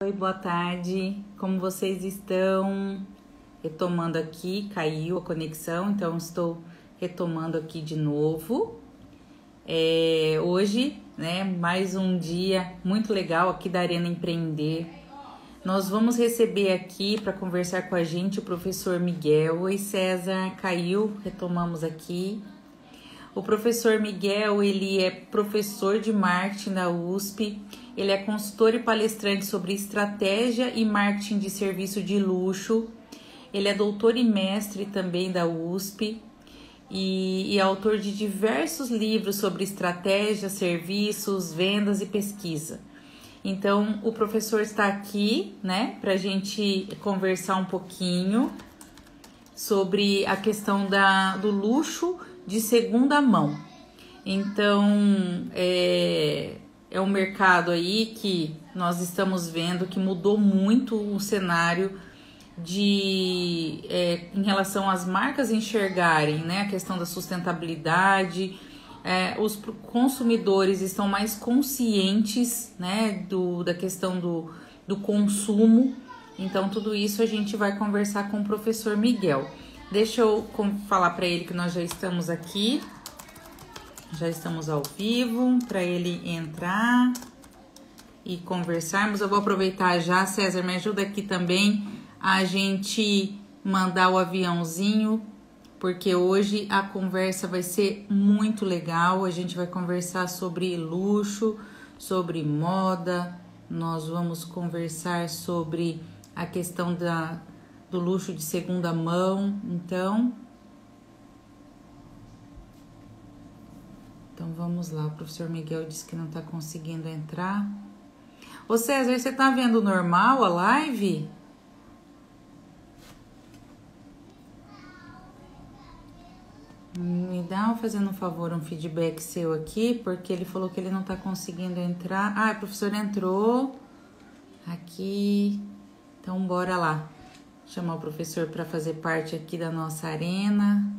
Oi, boa tarde. Como vocês estão? Retomando aqui, caiu a conexão, então estou retomando aqui de novo. Hoje, né, mais um dia muito legal aqui da Arena Empreender. Nós vamos receber aqui para conversar com a gente o professor Miguel. Oi, César, caiu, retomamos aqui. O professor Miguel, ele é professor de marketing da USP, ele é consultor e palestrante sobre estratégia e marketing de serviço de luxo, ele é doutor e mestre também da USP e é autor de diversos livros sobre estratégia, serviços, vendas e pesquisa. Então, o professor está aqui, né, para a gente conversar um pouquinho sobre a questão do luxo de segunda mão. Então, é um mercado aí que nós estamos vendo que mudou muito o cenário em relação às marcas enxergarem, né, a questão da sustentabilidade. Os consumidores estão mais conscientes, né, da questão do consumo. Então, tudo isso a gente vai conversar com o professor Miguel. Deixa eu falar para ele que nós já estamos aqui, já estamos ao vivo, para ele entrar e conversarmos. Eu vou aproveitar já, César, me ajuda aqui também a gente mandar o aviãozinho, porque hoje a conversa vai ser muito legal. A gente vai conversar sobre luxo, sobre moda, nós vamos conversar sobre a questão do luxo de segunda mão. Então vamos lá. O professor Miguel disse que não está conseguindo entrar. Ô César, você tá vendo normal a live? Me dá, fazendo um favor, um feedback seu aqui, porque ele falou que ele não tá conseguindo entrar. Ah, o professor entrou aqui. Então, bora lá. Chamar o professor para fazer parte aqui da nossa arena.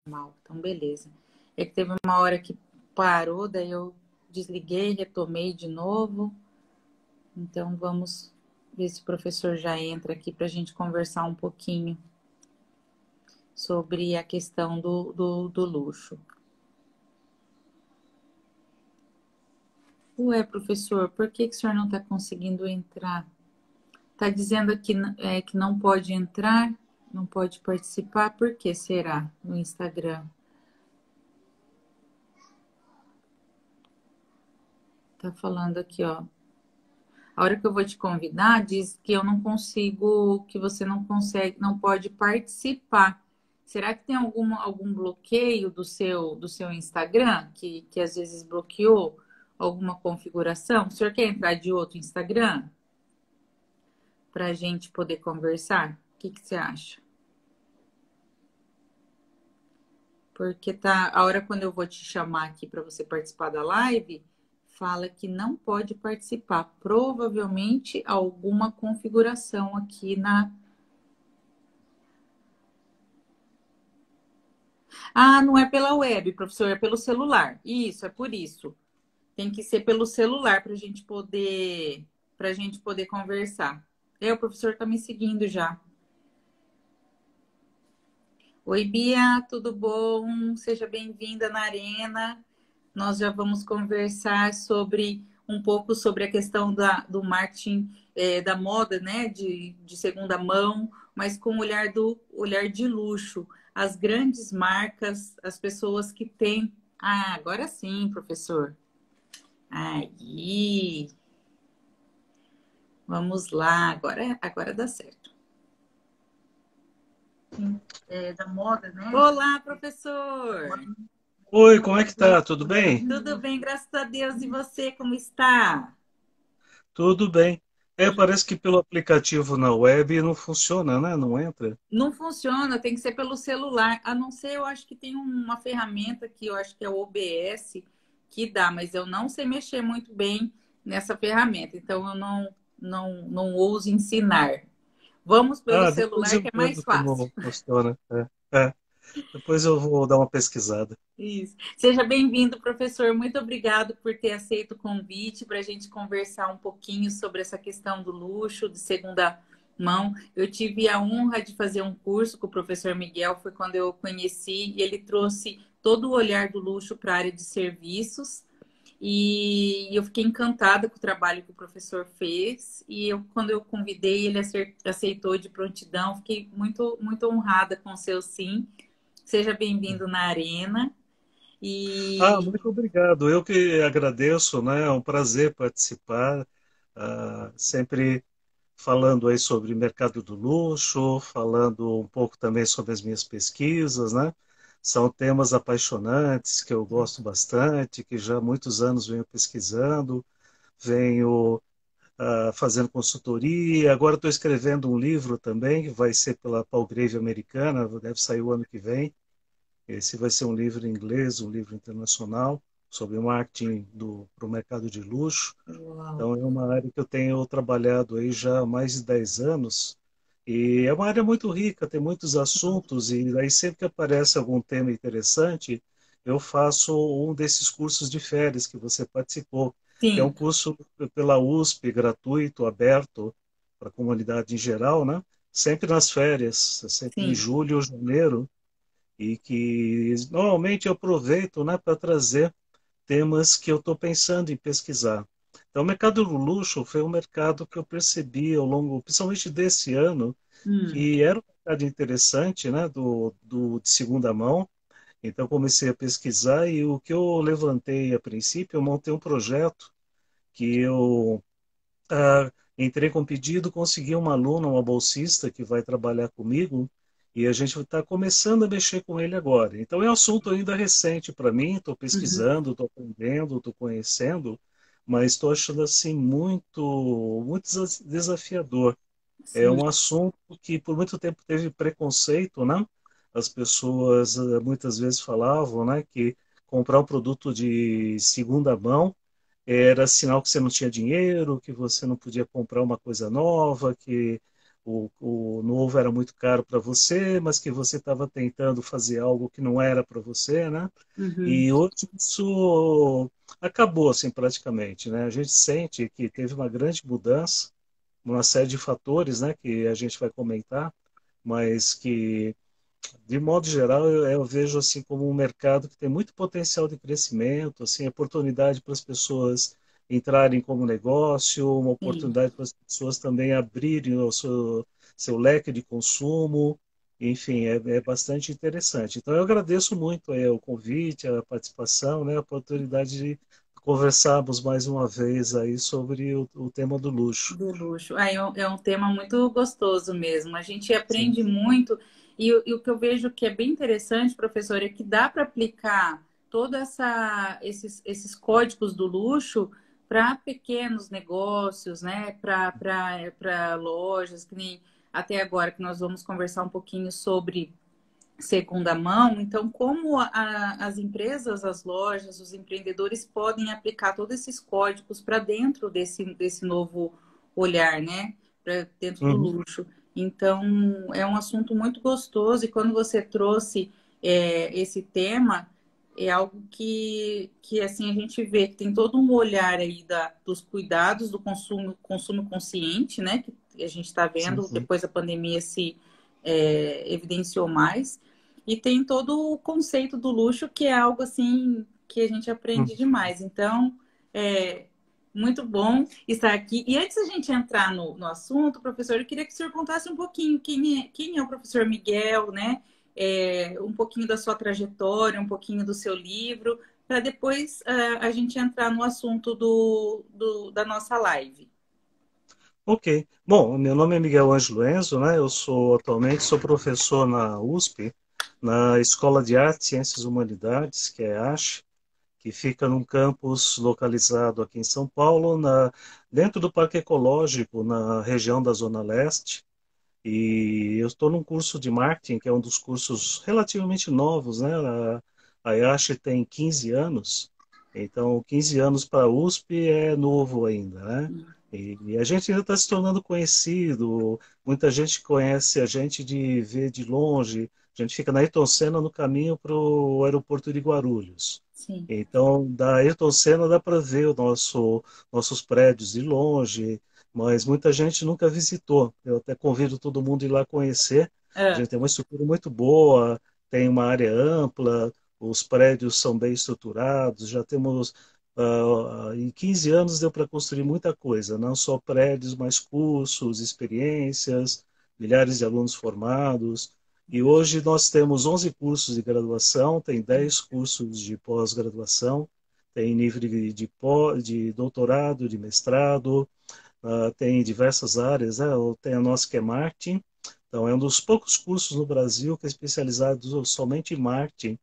Então, beleza. É que teve uma hora que parou, daí eu desliguei, retomei de novo. Então, vamos ver se o professor já entra aqui para a gente conversar um pouquinho sobre a questão do luxo. Ué, professor, por que o senhor não está conseguindo entrar? Está dizendo aqui que não pode entrar, não pode participar, por que será no Instagram? Tá falando aqui, ó. A hora que eu vou te convidar, diz que eu não consigo, que você não consegue, não pode participar. Será que tem algum bloqueio do seu Instagram, que às vezes bloqueou alguma configuração? O senhor quer entrar de outro Instagram para a gente poder conversar? O que você acha? Porque a hora quando eu vou te chamar aqui para você participar da live, fala que não pode participar. Provavelmente alguma configuração aqui na... Ah, não é pela web, professor, é pelo celular. Isso, é por isso. Tem que ser pelo celular para a gente poder conversar. O professor está me seguindo já. Oi, Bia, tudo bom? Seja bem-vinda na Arena. Nós já vamos conversar um pouco sobre a questão do marketing da moda, né? De segunda mão, mas com o olhar de luxo. As grandes marcas, as pessoas que têm. Ah, agora sim, professor. Aí. Vamos lá, agora dá certo. Da moda, né? Olá, professor! Oi, como é que tá? Tudo bem? Tudo bem, graças a Deus. E você, como está? Tudo bem. Parece que pelo aplicativo na web não funciona, né? Não entra. Não funciona, tem que ser pelo celular. A não ser, eu acho que tem uma ferramenta que eu acho que é o OBS que dá, mas eu não sei mexer muito bem nessa ferramenta, então eu não ouso ensinar. Vamos pelo Depois celular eu que é mais vejo fácil. como funciona. Depois eu vou dar uma pesquisada. Isso. Seja bem-vindo, professor. Muito obrigado por ter aceito o convite para a gente conversar um pouquinho sobre essa questão do luxo de segunda mão. Eu tive a honra de fazer um curso com o professor Miguel, foi quando eu o conheci, e ele trouxe todo o olhar do luxo para a área de serviços. E eu fiquei encantada com o trabalho que o professor fez. E quando eu convidei, ele aceitou de prontidão. Fiquei muito honrada com o seu sim. Seja bem-vindo na Arena. Ah, E muito obrigado. Eu que agradeço, né? É um prazer participar, sempre falando aí sobre mercado do luxo, falando um pouco também sobre as minhas pesquisas, né? São temas apaixonantes que eu gosto bastante, que já há muitos anos venho pesquisando, venho fazendo consultoria. Agora estou escrevendo um livro também, que vai ser pela Palgrave Americana, deve sair o ano que vem. Esse vai ser um livro em inglês, um livro internacional, sobre marketing para o mercado de luxo. uau. Então, é uma área que eu tenho trabalhado aí já há mais de 10 anos. E é uma área muito rica, tem muitos assuntos, e aí sempre que aparece algum tema interessante, eu faço um desses cursos de férias que você participou, que é um Sim, curso pela USP, gratuito, aberto para a comunidade em geral, né? Sempre nas férias, sempre em sim. julho ou janeiro, e que normalmente eu aproveito, né, para trazer temas que eu estou pensando em pesquisar. Então, o mercado do luxo foi um mercado que eu percebi ao longo, principalmente desse ano, Hum, que era um mercado interessante, né, de segunda mão. Então, comecei a pesquisar e o que eu levantei a princípio, eu montei um projeto que eu entrei com pedido, consegui uma aluna, uma bolsista que vai trabalhar comigo e a gente está começando a mexer com ele agora. Então é um assunto ainda recente para mim, estou uhum, pesquisando, estou aprendendo, estou conhecendo, mas estou achando assim muito desafiador. É sim, um assunto que por muito tempo teve preconceito, né? As pessoas muitas vezes falavam, né, que comprar um produto de segunda mão era sinal que você não tinha dinheiro, que você não podia comprar uma coisa nova, que o novo era muito caro para você, mas que você estava tentando fazer algo que não era para você, né? uhum, E hoje isso acabou, assim, praticamente, né? A gente sente que teve uma grande mudança, uma série de fatores, né, que a gente vai comentar, mas que de modo geral, eu vejo assim como um mercado que tem muito potencial de crescimento, assim, oportunidade para as pessoas entrarem como negócio, uma sim. oportunidade para as pessoas também abrirem o seu leque de consumo, enfim, é bastante interessante. Então, eu agradeço muito aí, o convite, a participação, né, a oportunidade de conversarmos mais uma vez aí sobre o tema do luxo. Do luxo. Ah, é um tema muito gostoso mesmo. A gente Sim. aprende muito, e o que eu vejo que é bem interessante, professor, é que dá para aplicar esses códigos do luxo para pequenos negócios, né? Para lojas, que nem até agora que nós vamos conversar um pouquinho sobre segunda mão. Então, como as empresas, as lojas, os empreendedores podem aplicar todos esses códigos para dentro desse novo olhar, né? Para dentro do Uhum. luxo. Então, é um assunto muito gostoso, e quando você trouxe esse tema, é algo que assim a gente vê que tem todo um olhar aí dos cuidados do consumo consciente, né? Que a gente está Sim, vendo sim. depois da pandemia se evidenciou mais. E tem todo o conceito do luxo, que é algo assim que a gente aprende Uhum. demais. Então, é muito bom estar aqui. E antes da gente entrar no assunto, professor, eu queria que o senhor contasse um pouquinho quem é o professor Miguel, né? Um pouquinho da sua trajetória, um pouquinho do seu livro, para depois a gente entrar no assunto da nossa live. Ok. Bom, meu nome é Miguel Ângelo Enzo, né? Eu atualmente sou professor na USP, na Escola de Artes, Ciências e Humanidades, que é a ASH, que fica num campus localizado aqui em São Paulo, dentro do Parque Ecológico, na região da Zona Leste. E eu estou num curso de marketing, que é um dos cursos relativamente novos, né? A IASH tem 15 anos, então 15 anos para a USP é novo ainda, né? E a gente ainda está se tornando conhecido, muita gente conhece a gente de ver de longe, A gente fica na Ayrton Senna no caminho para o aeroporto de Guarulhos. Sim. Então, da Ayrton Senna dá para ver nossos prédios de longe, mas muita gente nunca visitou. Eu até convido todo mundo a ir lá conhecer. A Ah, gente tem uma estrutura muito boa, tem uma área ampla, os prédios são bem estruturados, já temos. Em 15 anos deu para construir muita coisa, não só prédios, mas cursos, experiências, milhares de alunos formados. E hoje nós temos 11 cursos de graduação, tem 10 cursos de pós-graduação, tem nível de doutorado, de mestrado, tem diversas áreas, né? Tem a nossa que é marketing, então é um dos poucos cursos no Brasil que é especializado somente em marketing.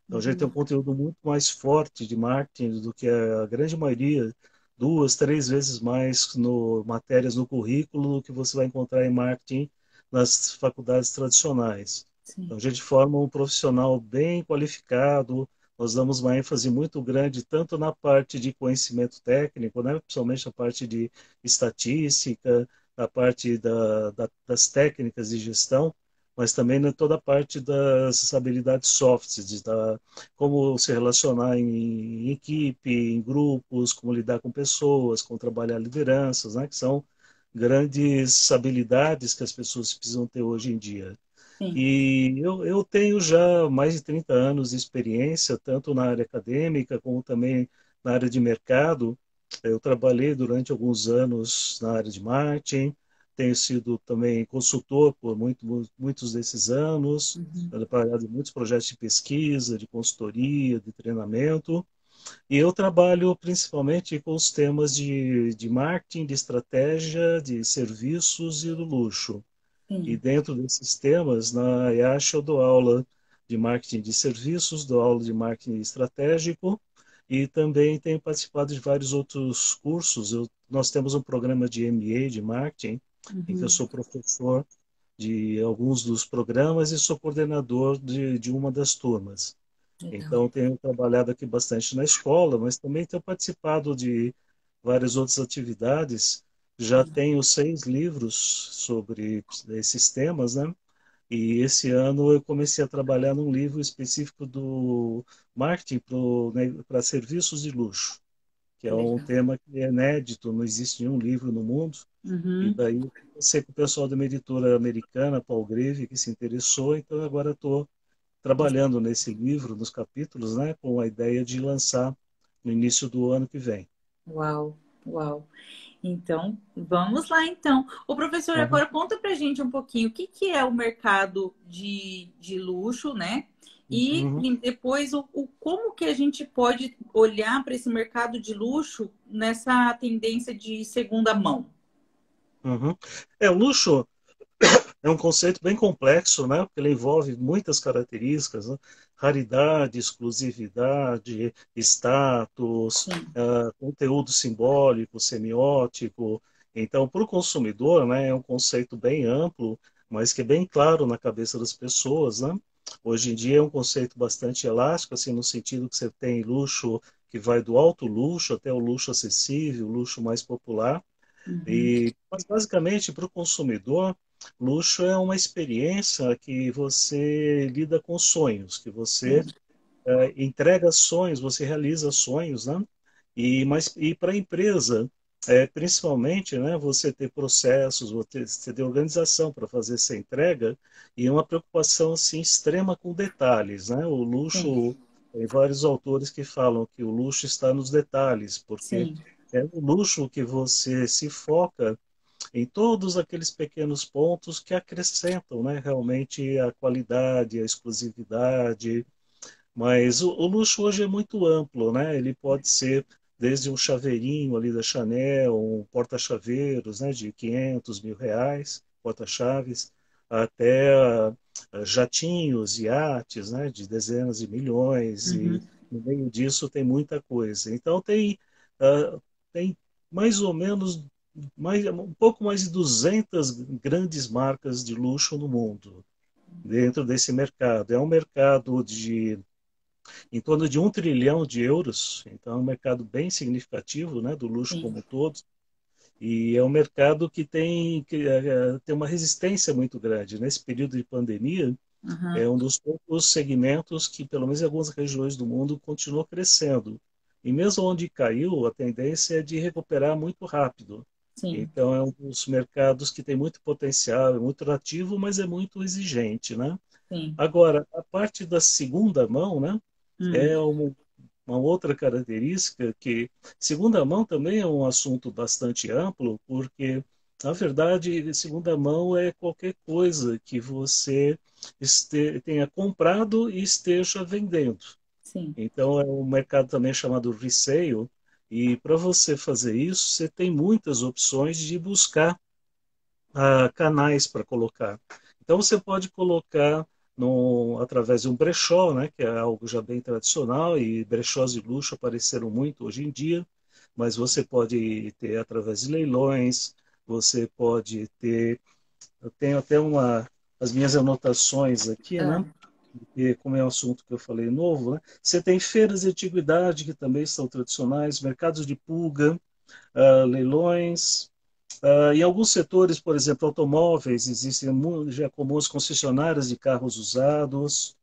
Então a gente tem um uhum, conteúdo muito mais forte de marketing do que a grande maioria, duas, três vezes mais no matérias no currículo do que você vai encontrar em marketing nas faculdades tradicionais. Então sim. a gente forma um profissional bem qualificado, nós damos uma ênfase muito grande tanto na parte de conhecimento técnico, né, principalmente a parte de estatística, a parte das técnicas de gestão, mas também toda a parte das habilidades soft, como se relacionar em equipe, em grupos, como lidar com pessoas, como trabalhar lideranças, né, que são grandes habilidades que as pessoas precisam ter hoje em dia. Sim. E eu tenho já mais de 30 anos de experiência, tanto na área acadêmica como também na área de mercado. Eu trabalhei durante alguns anos na área de marketing, tenho sido também consultor por muitos desses anos, Uhum. tenho trabalhado em muitos projetos de pesquisa, de consultoria, de treinamento, e eu trabalho principalmente com os temas de marketing, de estratégia, de serviços e do luxo. E Sim. dentro desses temas, na IASH eu dou aula de marketing de serviços, dou aula de marketing estratégico e também tenho participado de vários outros cursos. Nós temos um programa de MBA de marketing, em que eu Uhum. sou professor de alguns dos programas e sou coordenador de uma das turmas. Legal. Então, tenho trabalhado aqui bastante na escola, mas também tenho participado de várias outras atividades. Já tenho 6 livros sobre esses temas, né? E esse ano eu comecei a trabalhar num livro específico do marketing para serviços de luxo, que é um Legal. tema que é inédito, não existe nenhum livro no mundo. E Uhum. daí eu comecei com o pessoal de uma editora americana, Palgrave, que se interessou, então agora estou trabalhando nesse livro, nos capítulos, né, com a ideia de lançar no início do ano que vem. Uau, uau. Então, vamos lá então. O professor, Uhum, agora conta pra gente um pouquinho o que que é o mercado de luxo, né? E uhum, depois como que a gente pode olhar para esse mercado de luxo nessa tendência de segunda mão. uhum. O luxo é um conceito bem complexo, né? Porque ele envolve muitas características, né? Raridade, exclusividade, status, Sim, conteúdo simbólico, semiótico. Então, para o consumidor, né, é um conceito bem amplo, mas que é bem claro na cabeça das pessoas, né? Hoje em dia é um conceito bastante elástico, assim, no sentido que você tem luxo que vai do alto luxo até o luxo acessível, o luxo mais popular. uhum, Mas basicamente, para o consumidor, luxo é uma experiência que você lida com sonhos, que você sim, entrega sonhos, você realiza sonhos, né? E para a empresa, principalmente, né, você ter processos, você ter organização para fazer essa entrega e uma preocupação assim extrema com detalhes, né? O sim, luxo, tem vários autores que falam que o luxo está nos detalhes, porque sim, é no luxo que você se foca em todos aqueles pequenos pontos que acrescentam, né, realmente a qualidade, a exclusividade. Mas o luxo hoje é muito amplo, né? Ele pode ser desde um chaveirinho ali da Chanel, um porta-chaveiros, né, de 500 mil reais, porta-chaves, até jatinhos, iates, né, de dezenas de milhões, e uhum, no meio disso tem muita coisa. Então tem mais ou menos um pouco mais de 200 grandes marcas de luxo no mundo dentro desse mercado. É um mercado de em torno de 1 trilhão de euros, então é um mercado bem significativo, né, do luxo sim, como um todo, e é um mercado que tem uma resistência muito grande. Nesse período de pandemia, Uhum. É um dos poucos segmentos que, pelo menos em algumas regiões do mundo, continua crescendo. E mesmo onde caiu, a tendência é de recuperar muito rápido. Sim, Então, é um dos mercados que tem muito potencial, é muito ativo, mas é muito exigente, né? sim. Agora, a parte da segunda mão, né, Hum, é uma outra característica que segunda mão também é um assunto bastante amplo, porque, na verdade, segunda mão é qualquer coisa que você tenha comprado e esteja vendendo. sim. Então, é um mercado também chamado resale, e para você fazer isso, você tem muitas opções de buscar canais para colocar. Então você pode colocar através de um brechó, né, que é algo já bem tradicional, e brechós de luxo apareceram muito hoje em dia, mas você pode ter através de leilões, você pode ter, eu tenho até as minhas anotações aqui, Ah, né, e como é um assunto que eu falei novo, né, você tem feiras de antiguidade que também são tradicionais, mercados de pulga, leilões, em alguns setores, por exemplo, automóveis, existem já comuns concessionárias de carros usados,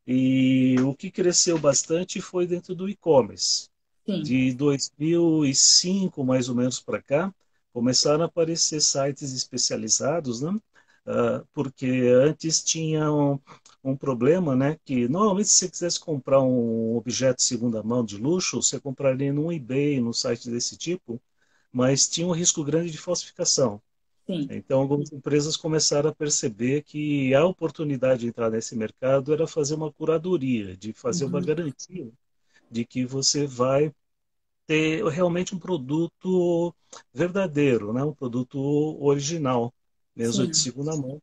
e o que cresceu bastante foi dentro do e-commerce. sim, De 2005, mais ou menos, para cá, começaram a aparecer sites especializados, né? Porque antes tinha um problema, né? Que normalmente, se você quisesse comprar um objeto de segunda mão de luxo, você compraria no eBay, num site desse tipo, mas tinha um risco grande de falsificação. sim. Então, algumas empresas começaram a perceber que a oportunidade de entrar nesse mercado era fazer uma curadoria, de fazer uma Uhum. garantia de que você vai ter realmente um produto verdadeiro, né? Um produto original, mesmo de Sim, segunda mão,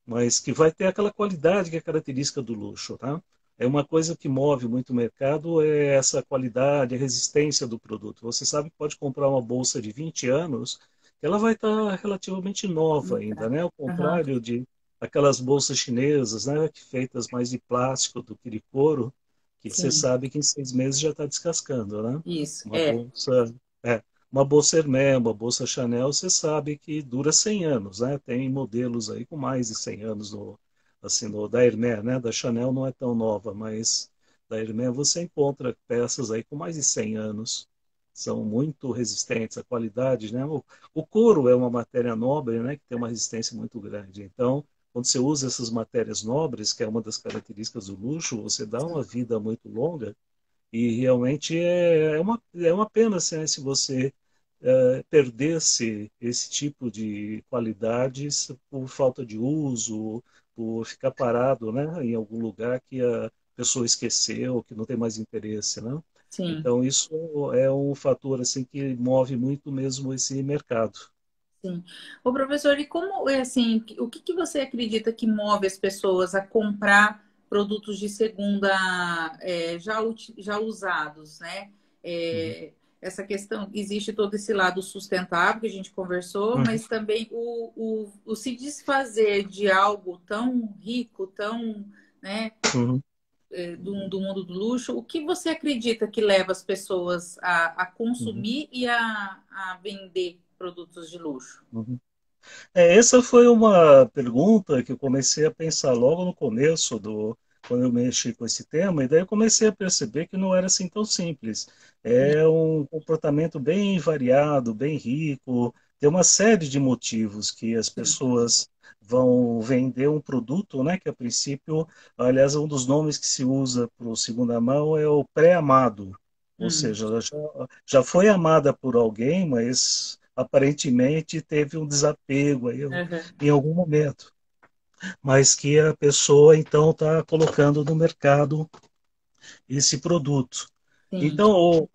mas que vai ter aquela qualidade que é característica do luxo, tá? É uma coisa que move muito o mercado, é essa qualidade, a resistência do produto. Você sabe que pode comprar uma bolsa de 20 anos, que ela vai estar relativamente nova ainda, né? Ao aham, contrário de aquelas bolsas chinesas, né? Que feitas mais de plástico do que de couro, que você sim, sabe que em 6 meses já está descascando, né? isso, Uma é, bolsa, é, uma bolsa Hermès, uma bolsa Chanel, você sabe que dura 100 anos, né? Tem modelos aí com mais de 100 anos assim, da Hermès, né? Da Chanel não é tão nova, mas da Hermès você encontra peças aí com mais de 100 anos. São muito resistentes, a qualidade, né? O couro é uma matéria nobre, né? Que tem uma resistência muito grande. Então, quando você usa essas matérias nobres, que é uma das características do luxo, você dá uma vida muito longa e realmente é uma pena assim, né, se você perdesse esse tipo de qualidades por falta de uso, por ficar parado, né, em algum lugar que a pessoa esqueceu, que não tem mais interesse, né? sim, Então isso é um fator assim que move muito mesmo esse mercado. sim. Ô, professor, e como é assim, o que que você acredita que move as pessoas a comprar produtos de segunda já usados, né? Uhum. É, essa questão, existe todo esse lado sustentável que a gente conversou, Uhum. mas também o se desfazer de algo tão rico, tão, né, Uhum. do mundo do luxo, o que você acredita que leva as pessoas a Uhum. consumir e a vender produtos de luxo? Uhum. Essa foi uma pergunta que eu comecei a pensar logo no começo quando eu mexi com esse tema, e daí eu comecei a perceber que não era assim tão simples. É um comportamento bem variado, bem rico, tem uma série de motivos que as Sim. pessoas vão vender um produto, né, que a princípio, aliás, um dos nomes que se usa para o segunda mão é o pré-amado, ou Hum, seja, ela já foi amada por alguém, mas aparentemente teve um desapego aí aham, em algum momento, mas que a pessoa então está colocando no mercado esse produto. sim, Então,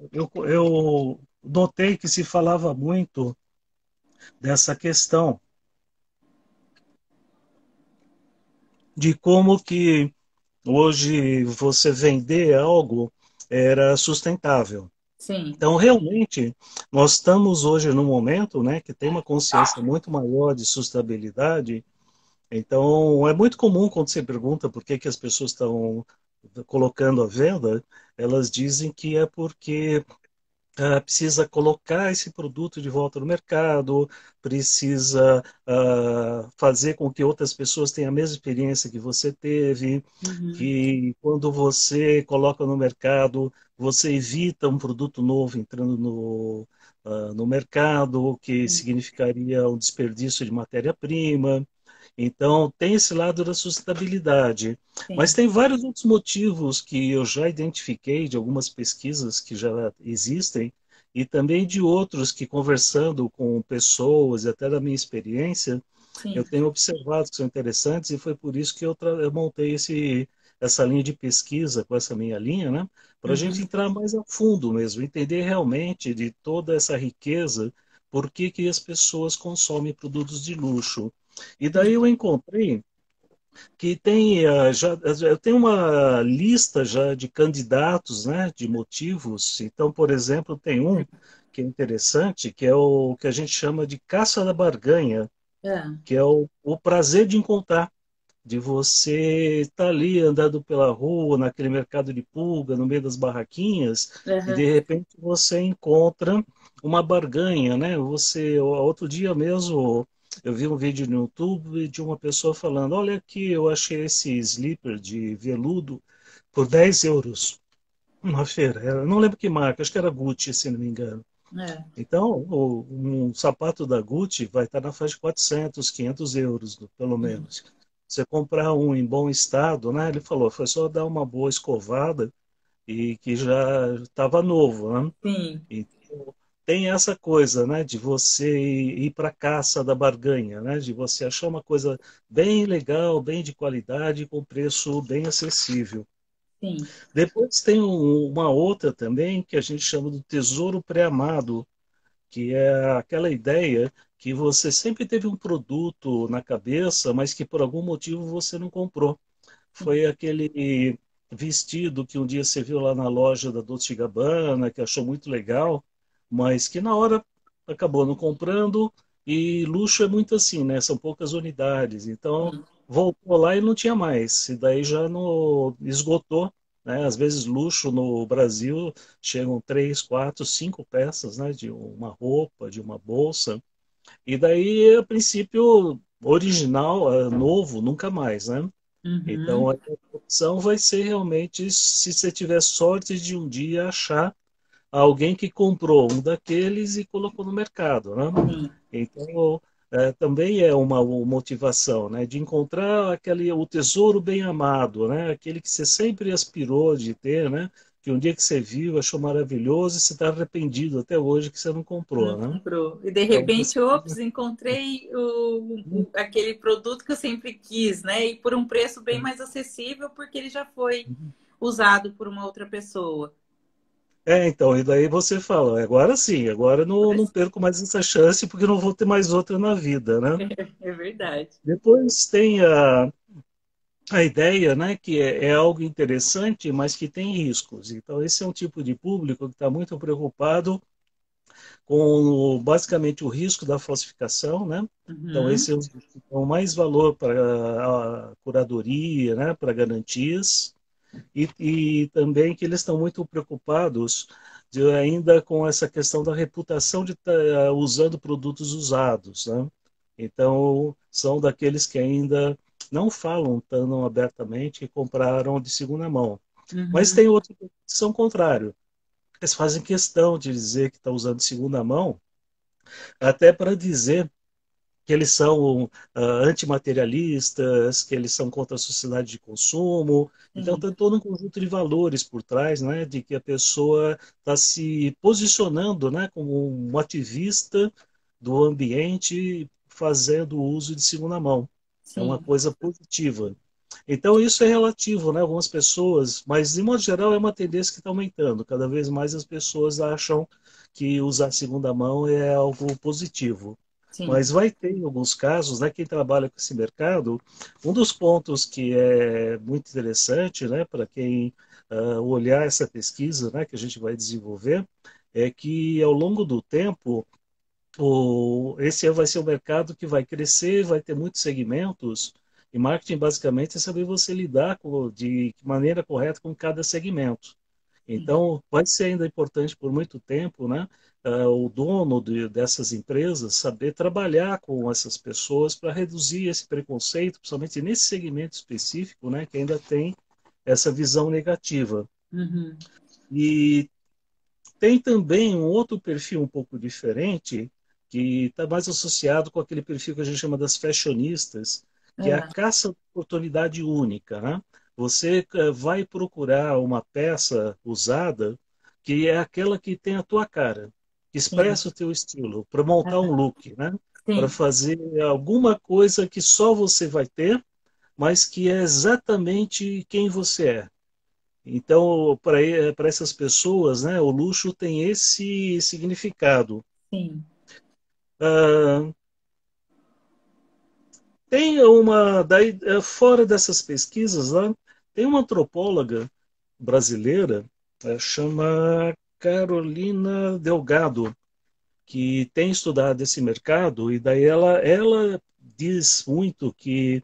eu notei que se falava muito dessa questão de como que hoje você vender algo era sustentável. sim, Então, realmente, nós estamos hoje num momento, né, que tem uma consciência muito maior de sustentabilidade. Então, é muito comum quando você pergunta por que que as pessoas estão colocando à venda, elas dizem que é porque precisa colocar esse produto de volta no mercado, precisa fazer com que outras pessoas tenham a mesma experiência que você teve, Uhum. que quando você coloca no mercado, você evita um produto novo entrando no mercado, o que Sim, significaria um desperdício de matéria-prima. Então, tem esse lado da sustentabilidade. Mas sim. tem vários outros motivos que eu já identifiquei de algumas pesquisas que já existem e também de outros que, conversando com pessoas e até da minha experiência, eu Sim. tenho observado que são interessantes e foi por isso que eu montei essa linha de pesquisa com essa minha linha, né? Para a gente Uhum. entrar mais a fundo mesmo, entender realmente de toda essa riqueza, por que que as pessoas consomem produtos de luxo. E daí Sim. eu encontrei que tem já eu tenho uma lista já de candidatos, né, de motivos. Então, por exemplo, tem um que é interessante, que é o que a gente chama de caça da barganha, Ah, que é o prazer de encontrar, de você estar ali andando pela rua, naquele mercado de pulga, no meio das barraquinhas, e de aham. repente você encontra uma barganha, né? Você, outro dia mesmo, eu vi um vídeo no YouTube de uma pessoa falando: Olha aqui, eu achei esse slipper de veludo por 10 euros numa feira. Eu não lembro que marca, acho que era Gucci, se não me engano. É. Então, um sapato da Gucci vai estar na faixa de 400, 500 euros, pelo Sim. menos. Você comprar um em bom estado, né? Ele falou, foi só dar uma boa escovada e que já estava novo, né? Sim. Então, tem essa coisa, né, de você ir para a caça da barganha, né? De você achar uma coisa bem legal, bem de qualidade, com preço bem acessível. Sim. Depois tem uma outra também que a gente chama do tesouro pré-amado, que é aquela ideia que você sempre teve um produto na cabeça, mas que por algum motivo você não comprou. Sim. Foi aquele vestido que um dia você viu lá na loja da Dolce & Gabbana, que achou muito legal, mas que na hora acabou não comprando, e luxo é muito assim, né? São poucas unidades. Então, Sim. voltou lá e não tinha mais. E daí já não esgotou, né? Às vezes luxo no Brasil chegam três, quatro, cinco peças, né? De uma roupa, de uma bolsa. E daí, a princípio, original, novo, nunca mais, né? Então, Uhum. a opção vai ser realmente se você tiver sorte de um dia achar alguém que comprou um daqueles e colocou no mercado, né? Sim. Então, também é uma motivação, né? De encontrar o tesouro bem amado, né? Aquele que você sempre aspirou de ter, né? Que um dia que você viu, achou maravilhoso e você está arrependido até hoje que você não Não comprou, né? comprou. E de Então, você... repente, ops, encontrei aquele produto que eu sempre quis, né? E por um preço bem mais acessível, porque ele já foi usado por uma outra pessoa. Então, e daí você fala, agora sim, agora não Mas perco mais essa chance porque não vou ter mais outra na vida, né? é verdade. Depois tem a ideia, né, que é algo interessante, mas que tem riscos. Então, esse é um tipo de público que está muito preocupado com basicamente o risco da falsificação, né? Então, Uhum. esse é os que dão mais valor para a curadoria, né, para garantias, e também que eles estão muito preocupados ainda com essa questão da reputação de estar usando produtos usados, né? Então, são daqueles que ainda não falam tão abertamente que compraram de segunda mão. Mas Uhum. tem outros que são contrário. Eles fazem questão de dizer que está usando de segunda mão, até para dizer que eles são antimaterialistas, que eles são contra a sociedade de consumo. Então, Sim. tem todo um conjunto de valores por trás, né, de que a pessoa está se posicionando, né, como um ativista do ambiente, fazendo uso de segunda mão. É uma Sim. coisa positiva. Então, isso é relativo, né? Algumas pessoas, mas de modo geral é uma tendência que está aumentando. Cada vez mais as pessoas acham que usar segunda mão é algo positivo. Sim. Mas vai ter, em alguns casos, né, quem trabalha com esse mercado, um dos pontos que é muito interessante, né, para quem olhar essa pesquisa, né, que a gente vai desenvolver, é que ao longo do tempo, esse vai ser um mercado que vai crescer, vai ter muitos segmentos, e marketing basicamente é saber você lidar de maneira correta com cada segmento. sim. Então, vai ser ainda importante por muito tempo, né, o dono dessas empresas saber trabalhar com essas pessoas para reduzir esse preconceito, principalmente nesse segmento específico, né, que ainda tem essa visão negativa. Uhum. E tem também um outro perfil um pouco diferente, que está mais associado com aquele perfil que a gente chama das fashionistas, que é a É, caça de oportunidade única, né? Você vai procurar uma peça usada que é aquela que tem a tua cara, que sim. expressa o teu estilo, para montar um look, né? Para Sim, fazer alguma coisa que só você vai ter, mas que é exatamente quem você é. Então, para essas pessoas, né, o luxo tem esse significado. sim. Ah, tem uma, daí, fora dessas pesquisas, lá, tem uma antropóloga brasileira, chama Carolina Delgado, que tem estudado esse mercado, e daí ela diz muito que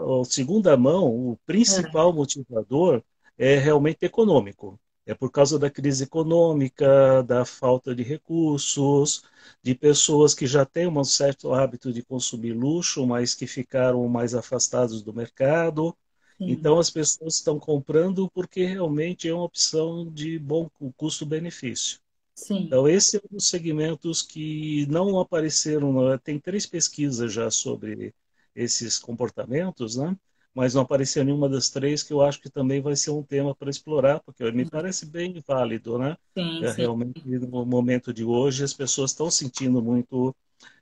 o segunda mão, o É, principal motivador é realmente econômico. É por causa da crise econômica, da falta de recursos, de pessoas que já têm um certo hábito de consumir luxo, mas que ficaram mais afastados do mercado. sim, Então as pessoas estão comprando porque realmente é uma opção de bom custo-benefício. sim, Então, esse é um dos segmentos que não apareceram. Tem três pesquisas já sobre esses comportamentos, né? Mas não apareceu nenhuma das três, que eu acho que também vai ser um tema para explorar, porque me parece bem válido, né? sim, sim, Realmente, no momento de hoje, as pessoas estão sentindo muito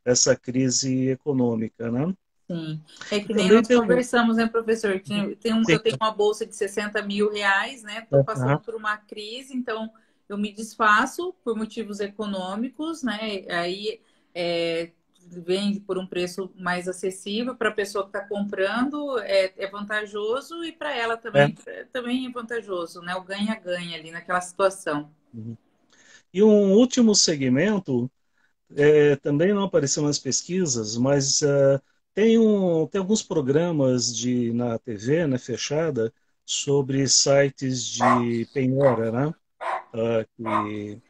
essa crise econômica, né? sim. É E que nem também nós tem um... conversamos, né, professor? Eu Sim, tenho uma bolsa de R$ 60.000, né? Estou passando aham, por uma crise, então eu me desfaço por motivos econômicos, né? Aí é, vende por um preço mais acessível para a pessoa que está comprando, é vantajoso e para ela é. também é vantajoso, né? O ganha-ganha ali naquela situação. Uhum. E um último segmento também não apareceu nas pesquisas, mas tem alguns programas na TV, né, fechada, sobre sites de penhora, né? Que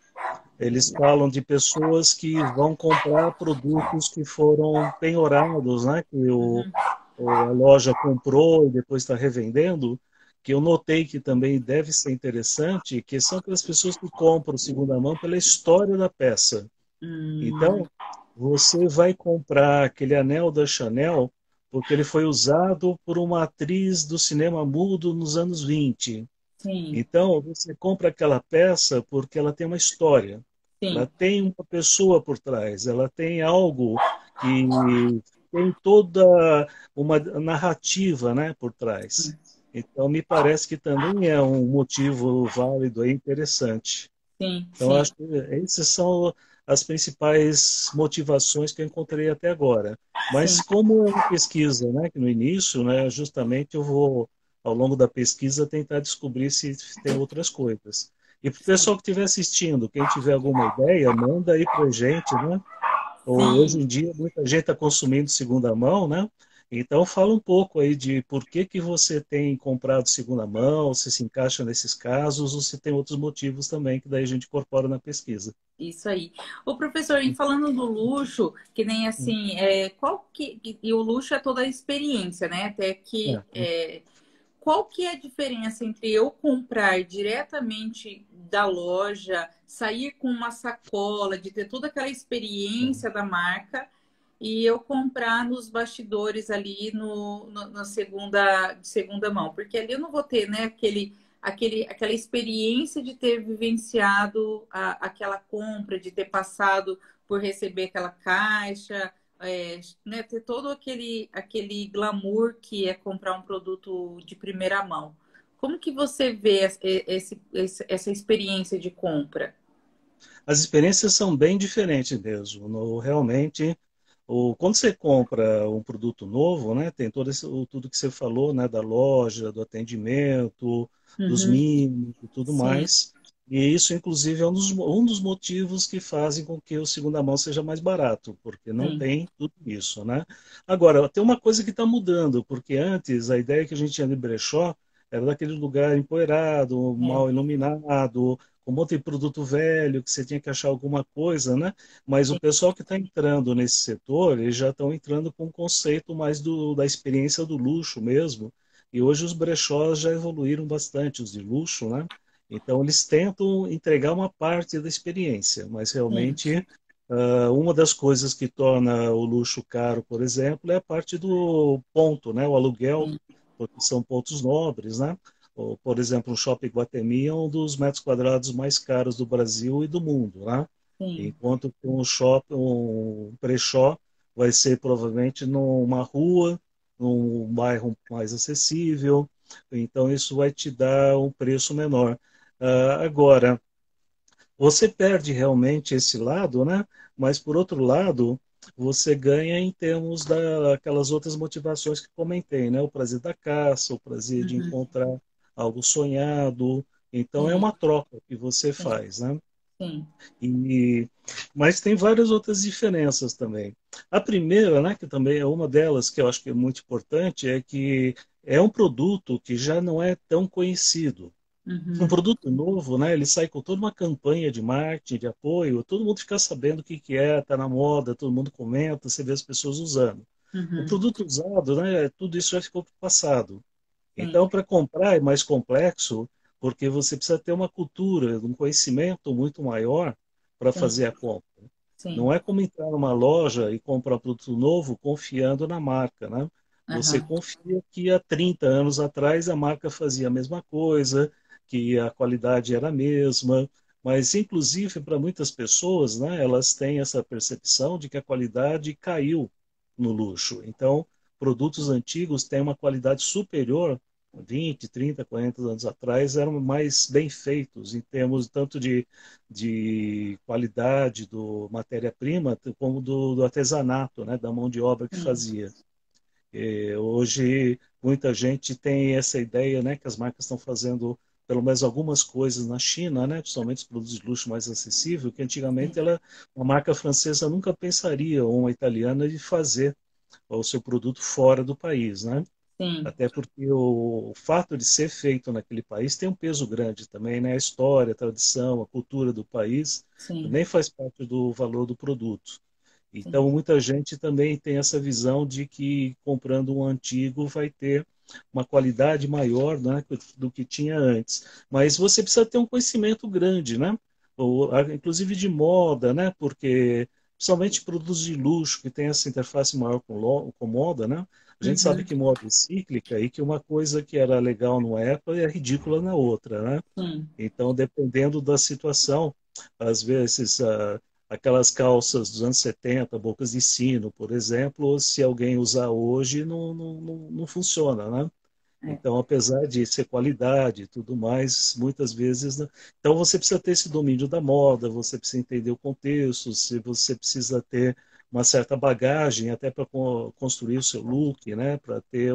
eles falam de pessoas que vão comprar produtos que foram penhorados, né? Que Uhum. a loja comprou e depois está revendendo. Que eu notei que também deve ser interessante, que são aquelas pessoas que compram segunda mão pela história da peça. Hum, Então, você vai comprar aquele anel da Chanel porque ele foi usado por uma atriz do cinema mudo nos anos 20. sim, Então, você compra aquela peça porque ela tem uma história, ela sim, tem uma pessoa por trás, ela tem algo que tem toda uma narrativa, né, por trás. Então, me parece que também é um motivo válido e interessante. sim, Então, sim, acho que essas são as principais motivações que eu encontrei até agora. sim. Mas como é uma pesquisa, né, que no início, né, justamente eu vou, ao longo da pesquisa, tentar descobrir se tem outras coisas. E para o pessoal que estiver assistindo, quem tiver alguma ideia, manda aí para a gente, né? Hoje Sim, em dia, muita gente está consumindo segunda mão, né? Então, fala um pouco aí de por que que você tem comprado segunda mão, se encaixa nesses casos, ou se tem outros motivos também, que daí a gente incorpora na pesquisa. isso aí. O professor, e falando do luxo, que nem assim, qual e o luxo é toda a experiência, né? Até que É, qual que é a diferença entre eu comprar diretamente da loja, sair com uma sacola, de ter toda aquela experiência da marca, e eu comprar nos bastidores ali na de segunda mão? Porque ali eu não vou ter, né, aquela experiência de ter vivenciado aquela compra, de ter passado por receber aquela caixa, né, ter todo aquele glamour que é comprar um produto de primeira mão. Como que você vê essa experiência de compra? as experiências são bem diferentes mesmo. Realmente, quando você compra um produto novo, né, tem tudo que você falou, né, da loja, do atendimento, dos Uhum, mimos e tudo sim, mais. E isso, inclusive, é um dos motivos que fazem com que o segunda mão seja mais barato, porque não sim, tem tudo isso, né? Agora, tem uma coisa que está mudando, porque antes a ideia que a gente tinha de brechó era daquele lugar empoeirado, É, mal iluminado, com um monte de produto velho, que você tinha que achar alguma coisa, né? Mas o sim, pessoal que está entrando nesse setor, eles já estão entrando com um conceito mais da experiência do luxo mesmo. E hoje os brechós já evoluíram bastante, os de luxo, né? Então eles tentam entregar uma parte da experiência, mas sim, realmente uma das coisas que torna o luxo caro, por exemplo, é a parte do ponto, né? O aluguel, sim, porque são pontos nobres, né? Por exemplo, o Shopping Iguatemi é um dos metros quadrados mais caros do Brasil e do mundo, né? sim. Enquanto que um shopping, um brechó, vai ser provavelmente numa rua, num bairro mais acessível, então isso vai te dar um preço menor. Agora, você perde realmente esse lado, né? Mas por outro lado, você ganha em termos daquelas outras motivações que comentei, né? O prazer da caça, o prazer de Uhum, encontrar algo sonhado. Então é sim, uma troca que você sim, faz, né? sim. E, mas tem várias outras diferenças também. A primeira, né, que também é uma delas que eu acho que é muito importante, é que é um produto que já não é tão conhecido. Um Uhum, produto novo, né? Ele sai com toda uma campanha de marketing, de apoio, todo mundo fica sabendo o que que é, tá na moda, todo mundo comenta, você vê as pessoas usando. O uhum, produto usado, né? Tudo isso já ficou para o passado. sim, Então, para comprar é mais complexo, porque você precisa ter uma cultura, um conhecimento muito maior para sim, fazer a compra. Não sim. é como entrar numa loja e comprar um produto novo confiando na marca, né? Você Aham, confia que há 30 anos atrás a marca fazia a mesma coisa, que a qualidade era a mesma, mas inclusive para muitas pessoas, né, elas têm essa percepção de que a qualidade caiu no luxo. Então, produtos antigos têm uma qualidade superior 20, 30, 40 anos atrás eram mais bem feitos em termos tanto de qualidade do matéria-prima como do artesanato, né, da mão de obra que sim, fazia. Hoje muita gente tem essa ideia, né, que as marcas estão fazendo pelo menos algumas coisas na China, né, principalmente os produtos de luxo mais acessível, que antigamente sim, uma marca francesa nunca pensaria, ou uma italiana, de fazer o seu produto fora do país, né? sim, Até porque o fato de ser feito naquele país tem um peso grande também, né? A história, a tradição, a cultura do país sim, também faz parte do valor do produto. sim, Então, muita gente também tem essa visão de que comprando um antigo vai ter uma qualidade maior, né, do que tinha antes. Mas você precisa ter um conhecimento grande, né? Inclusive de moda, né? Porque principalmente produtos de luxo que tem essa interface maior com moda, né? A gente sabe uhum, que moda é cíclica e que uma coisa que era legal numa época é ridícula na outra, né? sim, Então, dependendo da situação, às vezes, aquelas calças dos anos 70, bocas de sino, por exemplo, se alguém usar hoje, não funciona, né? é, Então, apesar de ser qualidade e tudo mais, muitas vezes. Então, você precisa ter esse domínio da moda, você precisa entender o contexto, se você precisa ter uma certa bagagem até para construir o seu look, né? Para ter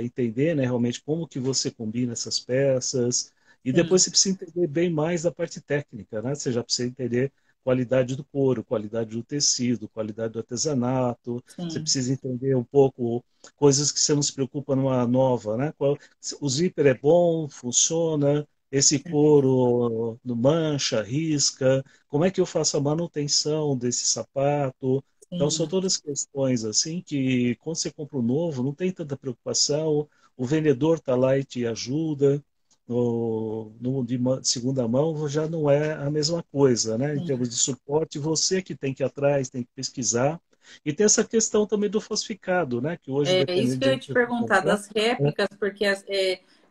entender, né, realmente como que você combina essas peças. E depois sim, você precisa entender bem mais da parte técnica, né? Você já precisa entender qualidade do couro, qualidade do tecido, qualidade do artesanato. Você sim, precisa entender um pouco coisas que você não se preocupa numa nova, né? O zíper é bom, funciona, esse couro não mancha, risca, como é que eu faço a manutenção desse sapato? Então são sim, todas questões assim que quando você compra um novo não tem tanta preocupação, o vendedor está lá e te ajuda. De segunda mão já não é a mesma coisa, né? Em sim. termos de suporte, você que tem que ir atrás, tem que pesquisar. E tem essa questão também do falsificado, né? Que hoje, É isso dependendo que de eu ia onde te você for perguntar comprar, das né? réplicas, porque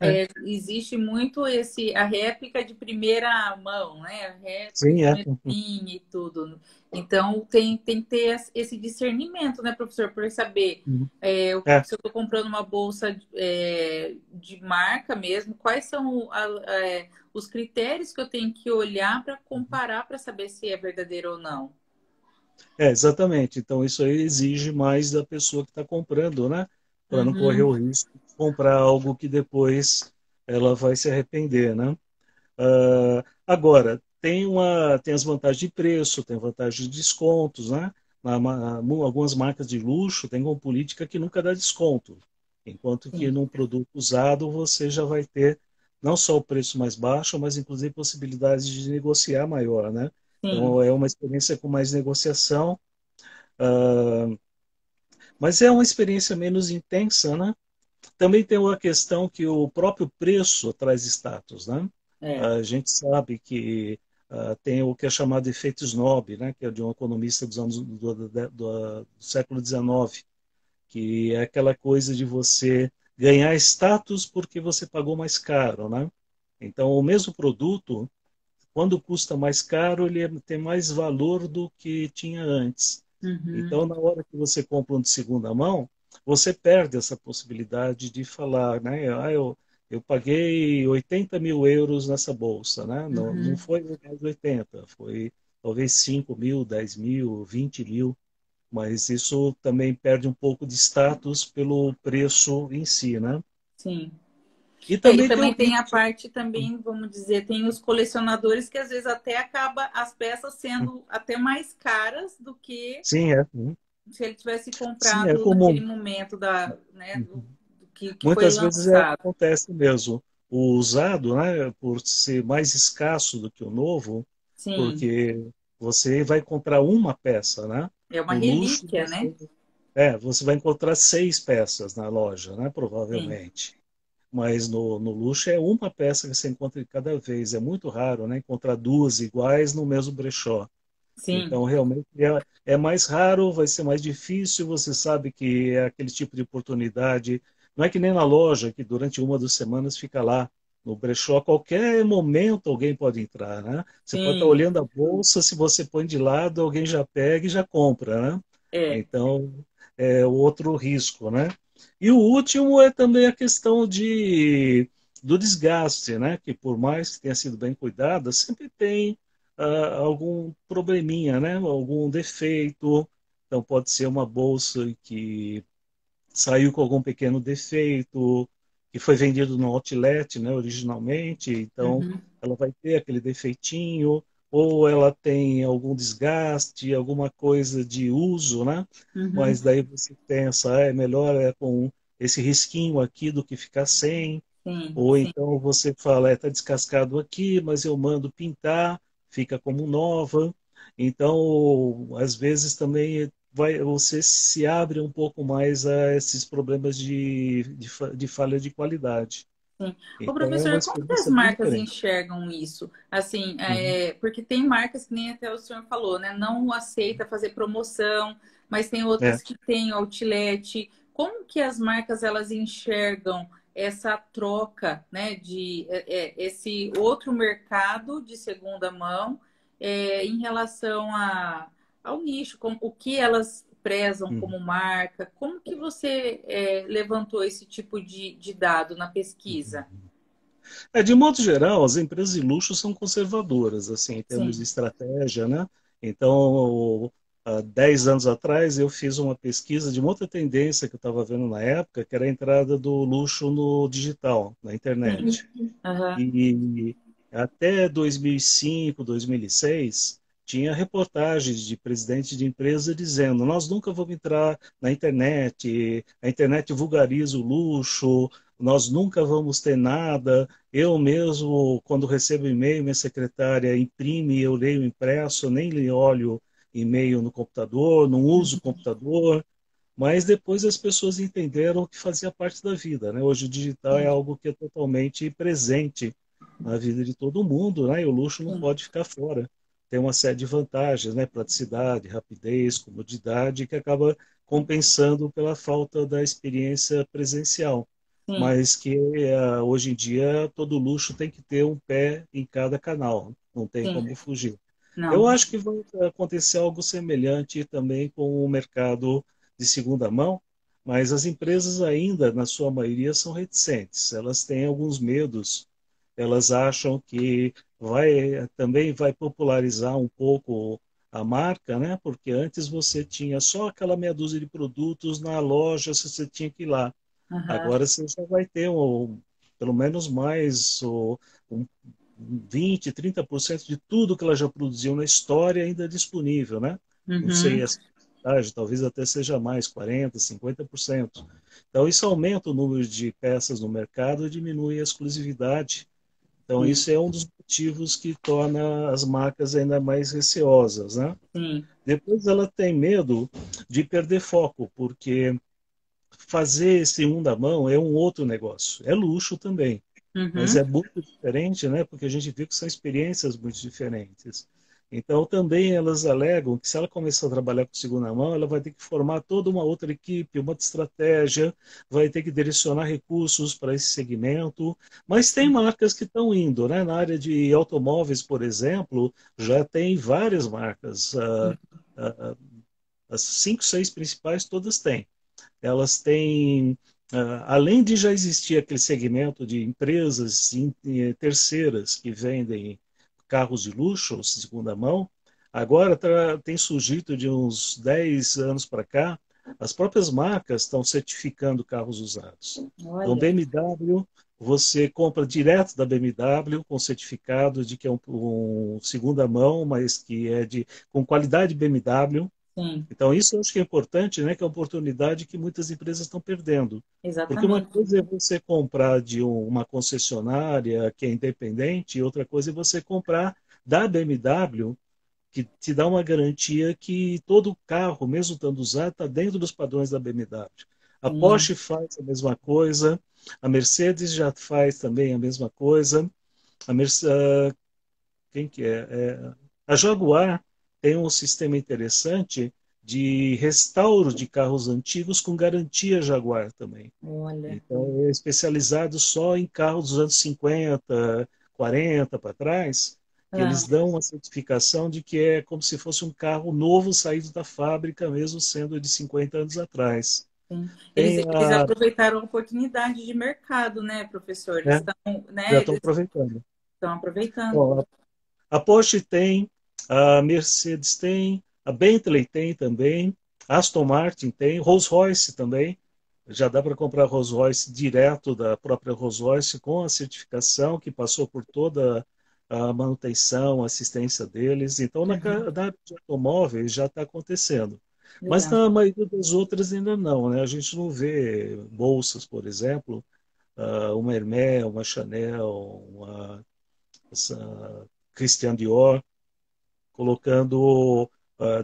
É, existe muito a réplica de primeira mão, né? A réplica sim, que não é. é e tudo. Então tem que ter esse discernimento, né, professor, para saber Uhum. É, se eu estou comprando uma bolsa de marca mesmo, quais são os critérios que eu tenho que olhar para comparar para saber se é verdadeiro ou não. exatamente. Então, isso aí exige mais da pessoa que está comprando, né? Para não correr Uhum, o risco de comprar algo que depois ela vai se arrepender, né? Agora, tem as vantagens de preço, tem vantagens de descontos, né? Algumas marcas de luxo têm uma política que nunca dá desconto. Enquanto que sim, num produto usado você já vai ter não só o preço mais baixo, mas inclusive possibilidades de negociar maior, né? sim. Então é uma experiência com mais negociação, ah, mas é uma experiência menos intensa, né? Também tem uma questão que o próprio preço traz status, né? É. A gente sabe que tem o que é chamado de efeito Snob, né? Que é de um economista dos anos do século XIX, que é aquela coisa de você ganhar status porque você pagou mais caro, né? Então, o mesmo produto, quando custa mais caro, tem mais valor do que tinha antes. Uhum, Então, na hora que você compra um de segunda mão, você perde essa possibilidade de falar, né? Eu paguei 80 mil euros nessa bolsa, né? Não, não uhum. foi mais 80, foi talvez 5 mil, 10 mil, 20 mil, mas isso também perde um pouco de status pelo preço em si, né? Sim. E É, e também tem o também tem a ritmo. parte também, vamos dizer, tem os colecionadores que às vezes até acaba as peças sendo até mais caras do que Sim, é. se ele tivesse Sim, é comprado naquele comum. momento da, né, do que foi Muitas vezes lançado. acontece mesmo. O usado, né, por ser mais escasso do que o novo, Sim, porque você vai comprar uma peça, né? é uma No luxo, relíquia, né? você vai encontrar 6 peças na loja, né? Sim, Provavelmente. Mas no luxo é uma peça que você encontra de cada vez. É muito raro, né? Encontrar duas iguais no mesmo brechó. sim, Então, realmente, é mais raro, vai ser mais difícil. Você sabe que é aquele tipo de oportunidade. Não é que nem na loja, que durante uma ou 2 semanas fica lá no brechó. A qualquer momento alguém pode entrar, né? Você pode estar sim, olhando a bolsa, se você põe de lado, alguém já pega e já compra, né? é. Então, é outro risco, né? E o último é também a questão do desgaste, né? Que por mais que tenha sido bem cuidada, sempre tem algum probleminha, né? Algum defeito. Então pode ser uma bolsa que saiu com algum pequeno defeito, que foi vendido no outlet, né, originalmente, então Uhum, ela vai ter aquele defeitinho, ou ela tem algum desgaste, alguma coisa de uso, né? uhum, Mas daí você pensa, é melhor com esse risquinho aqui do que ficar sem. sim, Ou sim, então você fala, está descascado aqui, mas eu mando pintar, fica como nova. Então, às vezes também você se abre um pouco mais a esses problemas de falha de qualidade. sim. Ô, Então, é uma professor, como que as experiência bem marcas diferente. enxergam isso? Assim, Uhum. porque tem marcas que nem até o senhor falou, né? Não aceita fazer promoção, mas tem É. outras que têm outlet. Como que as marcas elas enxergam essa troca, né? Esse outro mercado de segunda mão em relação ao nicho, o que elas prezam Uhum. como marca? Como que você levantou esse tipo de dado na pesquisa? De modo geral, as empresas de luxo são conservadoras, assim, em termos de Sim. estratégia, né? Então, há 10 anos atrás, eu fiz uma pesquisa de uma outra tendência que eu estava vendo na época, que era a entrada do luxo no digital, na Sim. internet. Aham. E até 2005, 2006, tinha reportagens de presidentes de empresa dizendo: nós nunca vamos entrar na internet, a internet vulgariza o luxo, nós nunca vamos ter nada. Eu mesmo, quando recebo e-mail, minha secretária imprime, eu leio impresso, eu nem olho e-mail no computador, não uso computador. Mas depois as pessoas entenderam que fazia parte da vida, né? Hoje o digital é Sim, algo que é totalmente presente na vida de todo mundo, né? E o luxo não sim, pode ficar fora. Tem uma série de vantagens, né? Praticidade, rapidez, comodidade, que acaba compensando pela falta da experiência presencial. sim. Mas que hoje em dia todo luxo tem que ter um pé em cada canal, não tem Sim. como fugir. Eu Não. acho que vai acontecer algo semelhante também com o mercado de segunda mão, mas as empresas ainda, na sua maioria, são reticentes. Elas têm alguns medos. Elas acham que também vai popularizar um pouco a marca, né? Porque antes você tinha só aquela meia dúzia de produtos na loja, você tinha que ir lá. Aham. Agora você já vai ter pelo menos mais um 20, 30% de tudo que ela já produziu na história ainda disponível, né? Não Uhum. sei, porcentagem, talvez até seja mais, 40%, 50%. Então, isso aumenta o número de peças no mercado e diminui a exclusividade. Então, sim, isso é um dos motivos que torna as marcas ainda mais receosas, né? sim. Depois ela tem medo de perder foco, porque fazer segunda mão é um outro negócio. É luxo também, mas Uhum, é muito diferente, né? Porque a gente vê que são experiências muito diferentes. Então, também elas alegam que se ela começar a trabalhar com segunda mão, ela vai ter que formar toda uma outra equipe, uma outra estratégia, vai ter que direcionar recursos para esse segmento. Mas tem marcas que estão indo, né? Na área de automóveis, por exemplo, já tem várias marcas. Ah, as cinco, seis principais, todas têm. Elas têm, além de já existir aquele segmento de empresas terceiras que vendem carros de luxo, segunda mão, agora tem surgido de uns 10 anos para cá, as próprias marcas estão certificando carros usados. Então, olha, BMW, você compra direto da BMW com certificado de que é um segunda mão, mas que é com qualidade BMW. sim, Então, isso eu acho que é importante, né? Que é uma oportunidade que muitas empresas estão perdendo. Porque uma exatamente. coisa é você comprar de uma concessionária que é independente, e outra coisa é você comprar da BMW, que te dá uma garantia que todo carro, mesmo estando usado, está dentro dos padrões da BMW. A Sim, Porsche faz a mesma coisa, a Mercedes já faz também a mesma coisa. A Mercedes, quem que é? A Jaguar tem um sistema interessante de restauro de carros antigos com garantia Jaguar também. olha, Então, é especializado só em carros dos anos 50, 40 para trás, que ah, eles dão uma certificação de que é como se fosse um carro novo saído da fábrica, mesmo sendo de 50 anos atrás. sim. Eles, Tem eles aproveitaram a oportunidade de mercado, né, professor? Eles né, estão, já né, estão eles aproveitando. estão aproveitando. Ó, a Porsche tem, a Mercedes tem, a Bentley tem também, Aston Martin tem, Rolls-Royce também. Já dá para comprar Rolls-Royce direto da própria Rolls-Royce com a certificação que passou por toda a manutenção, assistência deles. Então, Uhum, na área de automóveis já está acontecendo. Mas legal. na maioria das outras ainda não, né? A gente não vê bolsas, por exemplo, uma Hermès, uma Chanel, essa Christian Dior, colocando,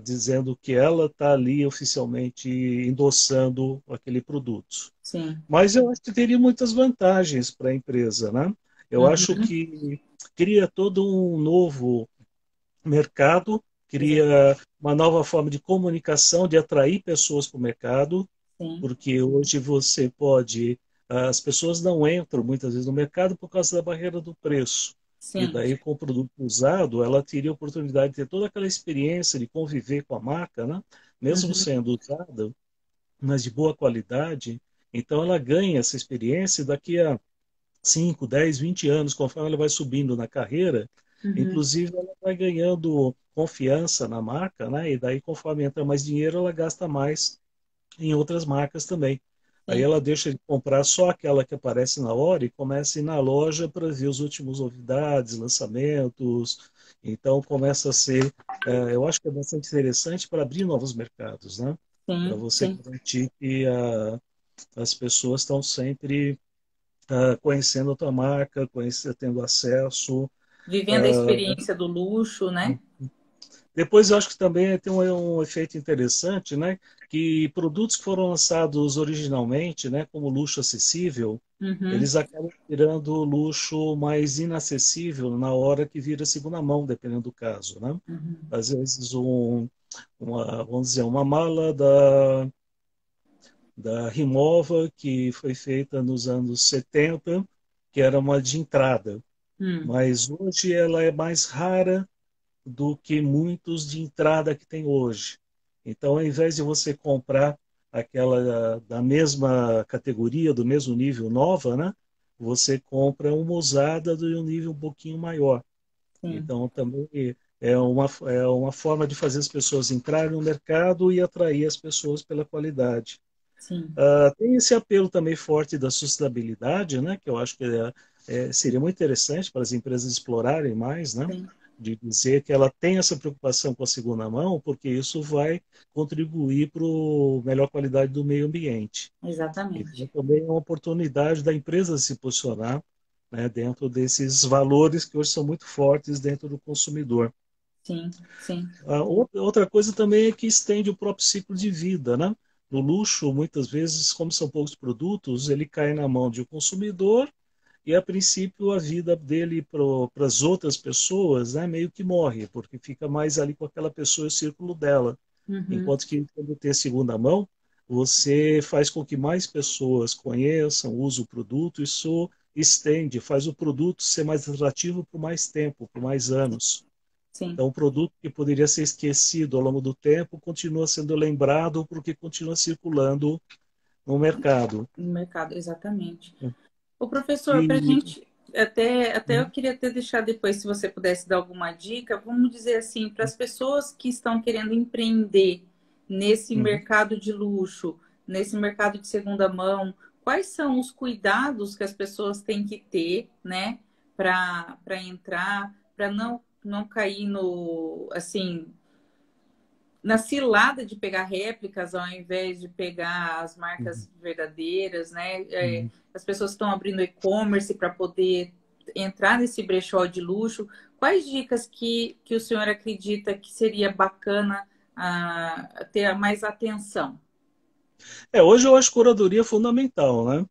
dizendo que ela está ali oficialmente endossando aquele produto. Sim. Mas eu acho que teria muitas vantagens para a empresa, né? Eu acho Uhum, que cria todo um novo mercado, exato. cria uma nova forma de comunicação, de atrair pessoas para o mercado, Sim. porque hoje você pode. As pessoas não entram muitas vezes no mercado por causa da barreira do preço. E Sim. daí, com o produto usado, ela teria a oportunidade de ter toda aquela experiência de conviver com a marca, né? Mesmo Uhum, sendo usada, mas de boa qualidade. Então, ela ganha essa experiência e daqui a 5, 10, 20 anos, conforme ela vai subindo na carreira, uhum, inclusive ela vai ganhando confiança na marca, né? E daí, conforme entra mais dinheiro, ela gasta mais em outras marcas também. Aí sim. ela deixa de comprar só aquela que aparece na hora e começa a ir na loja para ver os últimos novidades, lançamentos. Então começa a ser, eu acho que é bastante interessante para abrir novos mercados, né? Para Sim. você Sim. garantir que as pessoas estão sempre conhecendo a tua marca, tendo acesso. Vivendo a experiência do luxo, né? Depois eu acho que também tem um efeito interessante, né? Que produtos que foram lançados originalmente, né, como luxo acessível, Uhum, eles acabam virando luxo mais inacessível na hora que vira segunda mão, dependendo do caso, né? uhum. Às vezes vamos dizer, uma mala da Rimowa que foi feita nos anos 70, que era uma de entrada, Hum, mas hoje ela é mais rara do que muitos de entrada que tem hoje. Então, ao invés de você comprar aquela da mesma categoria, do mesmo nível nova, né? Você compra uma usada de um nível um pouquinho maior. sim. Então, também é uma forma de fazer as pessoas entrarem no mercado e atrair as pessoas pela qualidade. Sim. Tem esse apelo também forte da sustentabilidade, né? Que eu acho que seria muito interessante para as empresas explorarem mais, né? Sim. de dizer que ela tem essa preocupação com a segunda mão, porque isso vai contribuir para a melhor qualidade do meio ambiente. Então, Exatamente. também é uma oportunidade da empresa se posicionar, né, dentro desses valores que hoje são muito fortes dentro do consumidor. Sim, sim. Outra coisa também é que estende o próprio ciclo de vida, né? No luxo, muitas vezes, como são poucos produtos, ele cai na mão de um consumidor e, a princípio, a vida dele para as outras pessoas, né, meio que morre, porque fica mais ali com aquela pessoa e o círculo dela. Uhum. Enquanto que, quando tem a segunda mão, você faz com que mais pessoas conheçam, usem o produto, isso estende, faz o produto ser mais atrativo por mais tempo, por mais anos. Sim, Então, um produto que poderia ser esquecido ao longo do tempo continua sendo lembrado porque continua circulando no mercado. no mercado, exatamente. O professor, para a E, gente, até eu queria até deixar depois, se você pudesse dar alguma dica, vamos dizer assim, para as pessoas que estão querendo empreender nesse uhum. mercado de luxo, nesse mercado de segunda mão, quais são os cuidados que as pessoas têm que ter, né, para entrar, para não cair no, assim, na cilada de pegar réplicas ao invés de pegar as marcas verdadeiras, né? Uhum. As pessoas estão abrindo e-commerce para poder entrar nesse brechó de luxo. Quais dicas que o senhor acredita que seria bacana ter mais atenção? Hoje eu acho curadoria fundamental, né?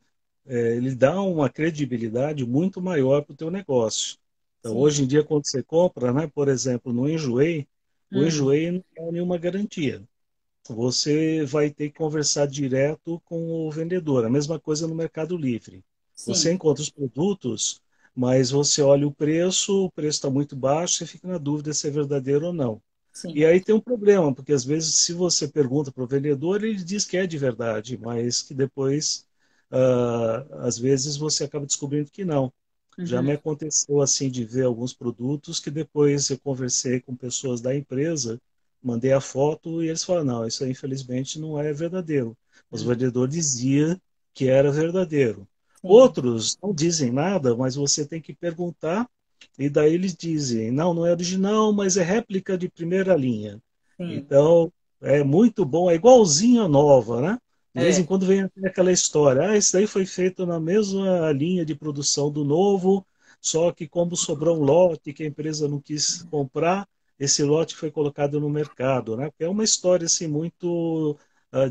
Ele dá uma credibilidade muito maior para o teu negócio. Então, Sim. hoje em dia, quando você compra, né, por exemplo, no Enjoei, o Hum, Enjoei não dá nenhuma garantia. Você vai ter que conversar direto com o vendedor. A mesma coisa no Mercado Livre. Você sim, encontra os produtos, mas você olha o preço está muito baixo, você fica na dúvida se é verdadeiro ou não. sim. E aí tem um problema, porque às vezes se você pergunta para o vendedor, ele diz que é de verdade, mas que depois, às vezes, você acaba descobrindo que não. Já Uhum, me aconteceu assim de ver alguns produtos que depois eu conversei com pessoas da empresa, mandei a foto e eles falaram, não, isso aí infelizmente não é verdadeiro. Mas o uhum, vendedor dizia que era verdadeiro. sim, Outros não dizem nada, mas você tem que perguntar e daí eles dizem, não, não é original, mas é réplica de primeira linha. sim. Então, é muito bom, é igualzinho a nova, né? De vez em É. quando vem aquela história, isso daí foi feito na mesma linha de produção do novo, só que como sobrou um lote que a empresa não quis comprar, esse lote foi colocado no mercado, né? Porque é uma história assim muito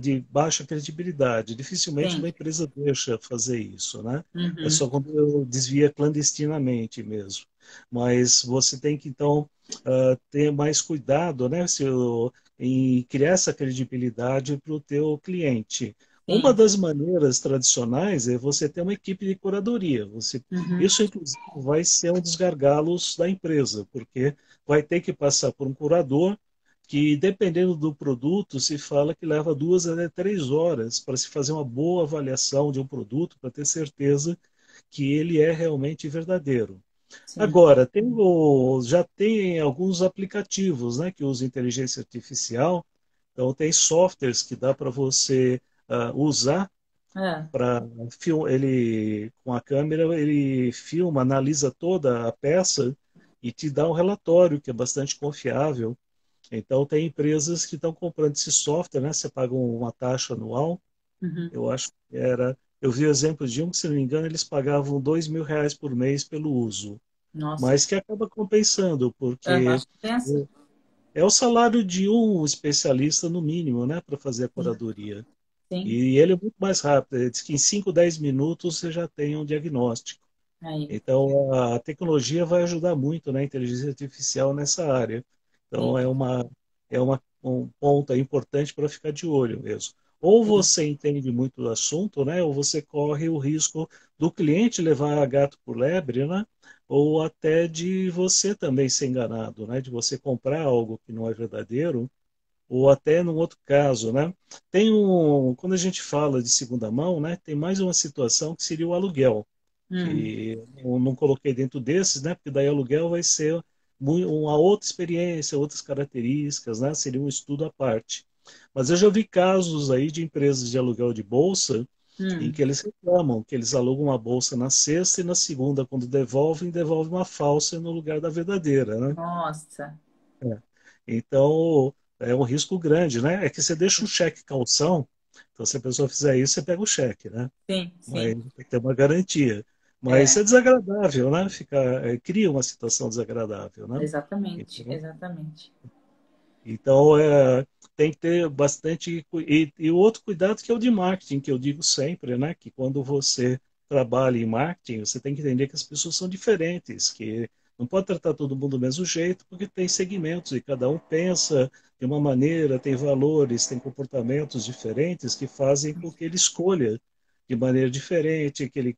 de baixa credibilidade. Dificilmente Sim. uma empresa deixa fazer isso, né? É Uhum, só quando desvia clandestinamente mesmo. Mas você tem que então ter mais cuidado, né? Em criar essa credibilidade para o teu cliente. Uma sim. das maneiras tradicionais é você ter uma equipe de curadoria. Uhum, Isso, inclusive, vai ser um dos gargalos da empresa, porque vai ter que passar por um curador que, dependendo do produto, se fala que leva 2 a 3 horas para se fazer uma boa avaliação de um produto, para ter certeza que ele é realmente verdadeiro. sim. Agora, já tem alguns aplicativos, né, que usam inteligência artificial. Então, tem softwares que dá para você usar Ah, para ele com a câmera ele filma, analisa toda a peça e te dá um relatório que é bastante confiável. Então, tem empresas que estão comprando esse software, né? Você paga uma taxa anual. uhum. Eu acho que era. Eu vi exemplos de um que, se não me engano, eles pagavam R$ 2.000 por mês pelo uso, Nossa. mas que acaba compensando, Aham. porque Pensa? é o salário de um especialista no mínimo, né, para fazer a Sim. curadoria. Sim. E ele é muito mais rápido. Ele diz que em 5, 10 minutos você já tem um diagnóstico. Aí. Então, a tecnologia vai ajudar muito, né, a inteligência artificial nessa área. Então, Sim. um ponto aí importante para ficar de olho mesmo. Ou Sim. você entende muito do assunto, né, ou você corre o risco do cliente levar a gato por lebre, né, ou até de você também ser enganado, né, de você comprar algo que não é verdadeiro, ou até num outro caso, né? Quando a gente fala de segunda mão, né, tem mais uma situação que seria o aluguel, Hum. que eu não coloquei dentro desses, né, porque daí aluguel vai ser uma outra experiência, outras características, né, seria um estudo à parte. Mas eu já vi casos aí de empresas de aluguel de bolsa em Hum. que eles reclamam que eles alugam uma bolsa na sexta e na segunda, quando devolvem, devolvem uma falsa no lugar da verdadeira, né? Nossa. É. Então, é um risco grande, né? É que você deixa um cheque calção, então se a pessoa fizer isso, você pega o cheque, né? Sim, Mas sim. tem que ter uma garantia. Mas É, isso é desagradável, né? Cria uma situação desagradável, né? exatamente, Então, exatamente. então, tem que ter bastante. E o outro cuidado que é o de marketing, que eu digo sempre, né? Que quando você trabalha em marketing, você tem que entender que as pessoas são diferentes, que não pode tratar todo mundo do mesmo jeito, porque tem segmentos e cada um pensa de uma maneira, tem valores, tem comportamentos diferentes que fazem com que ele escolha de maneira diferente, que ele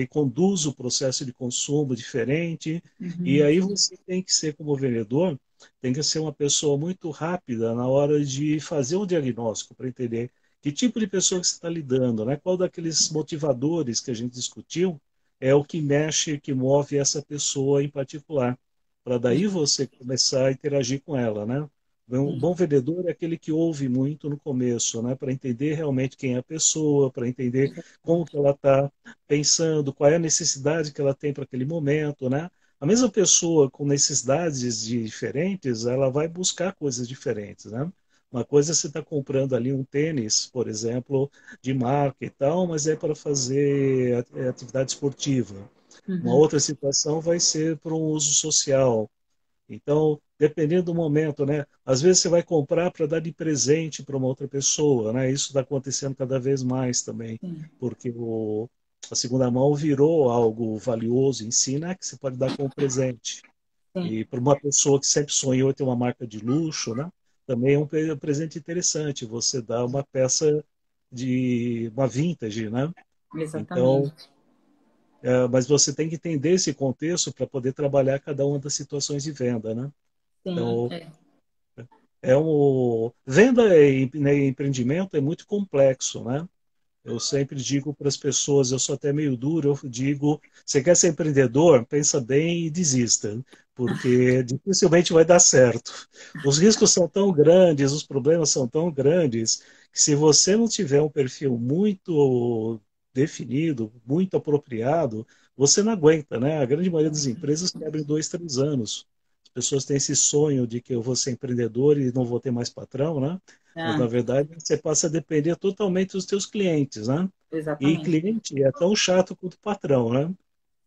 conduza o processo de consumo diferente. E Uhum. aí você tem que ser, como vendedor, tem que ser uma pessoa muito rápida na hora de fazer um diagnóstico para entender que tipo de pessoa que você está lidando, né? Qual daqueles motivadores que a gente discutiu é o que mexe, que move essa pessoa em particular, para daí você começar a interagir com ela, né? Um Sim, bom vendedor é aquele que ouve muito no começo, né? Para entender realmente quem é a pessoa, para entender como que exatamente. ela está pensando, qual é a necessidade que ela tem para aquele momento, né? A mesma pessoa com necessidades diferentes, ela vai buscar coisas diferentes, né? Uma coisa é você está comprando ali um tênis, por exemplo, de marca e tal, mas é para fazer atividade esportiva. Uma Uhum. outra situação vai ser para um uso social. Então, dependendo do momento, né? Às vezes você vai comprar para dar de presente para uma outra pessoa, né? Isso está acontecendo cada vez mais também, Sim, porque a segunda mão virou algo valioso em si, né? Que você pode dar como presente. sim, E para uma pessoa que sempre sonhou em ter uma marca de luxo, né? Também é um presente interessante. Você dá uma peça de uma vintage, né? Então, exatamente. mas você tem que entender esse contexto para poder trabalhar cada uma das situações de venda, né? Sim, Então, é. venda e né, empreendimento é muito complexo, né? Eu sempre digo para as pessoas, eu sou até meio duro, eu digo, você quer ser empreendedor? Pensa bem e desista, porque dificilmente vai dar certo. Os riscos são tão grandes, os problemas são tão grandes, que se você não tiver um perfil muito definido, muito apropriado, você não aguenta, né? A grande maioria das empresas quebra em 2, 3 anos. As pessoas têm esse sonho de que eu vou ser empreendedor e não vou ter mais patrão, né? Mas, Ah, na verdade, você passa a depender totalmente dos seus clientes, né? E exatamente. cliente é tão chato quanto o patrão, né?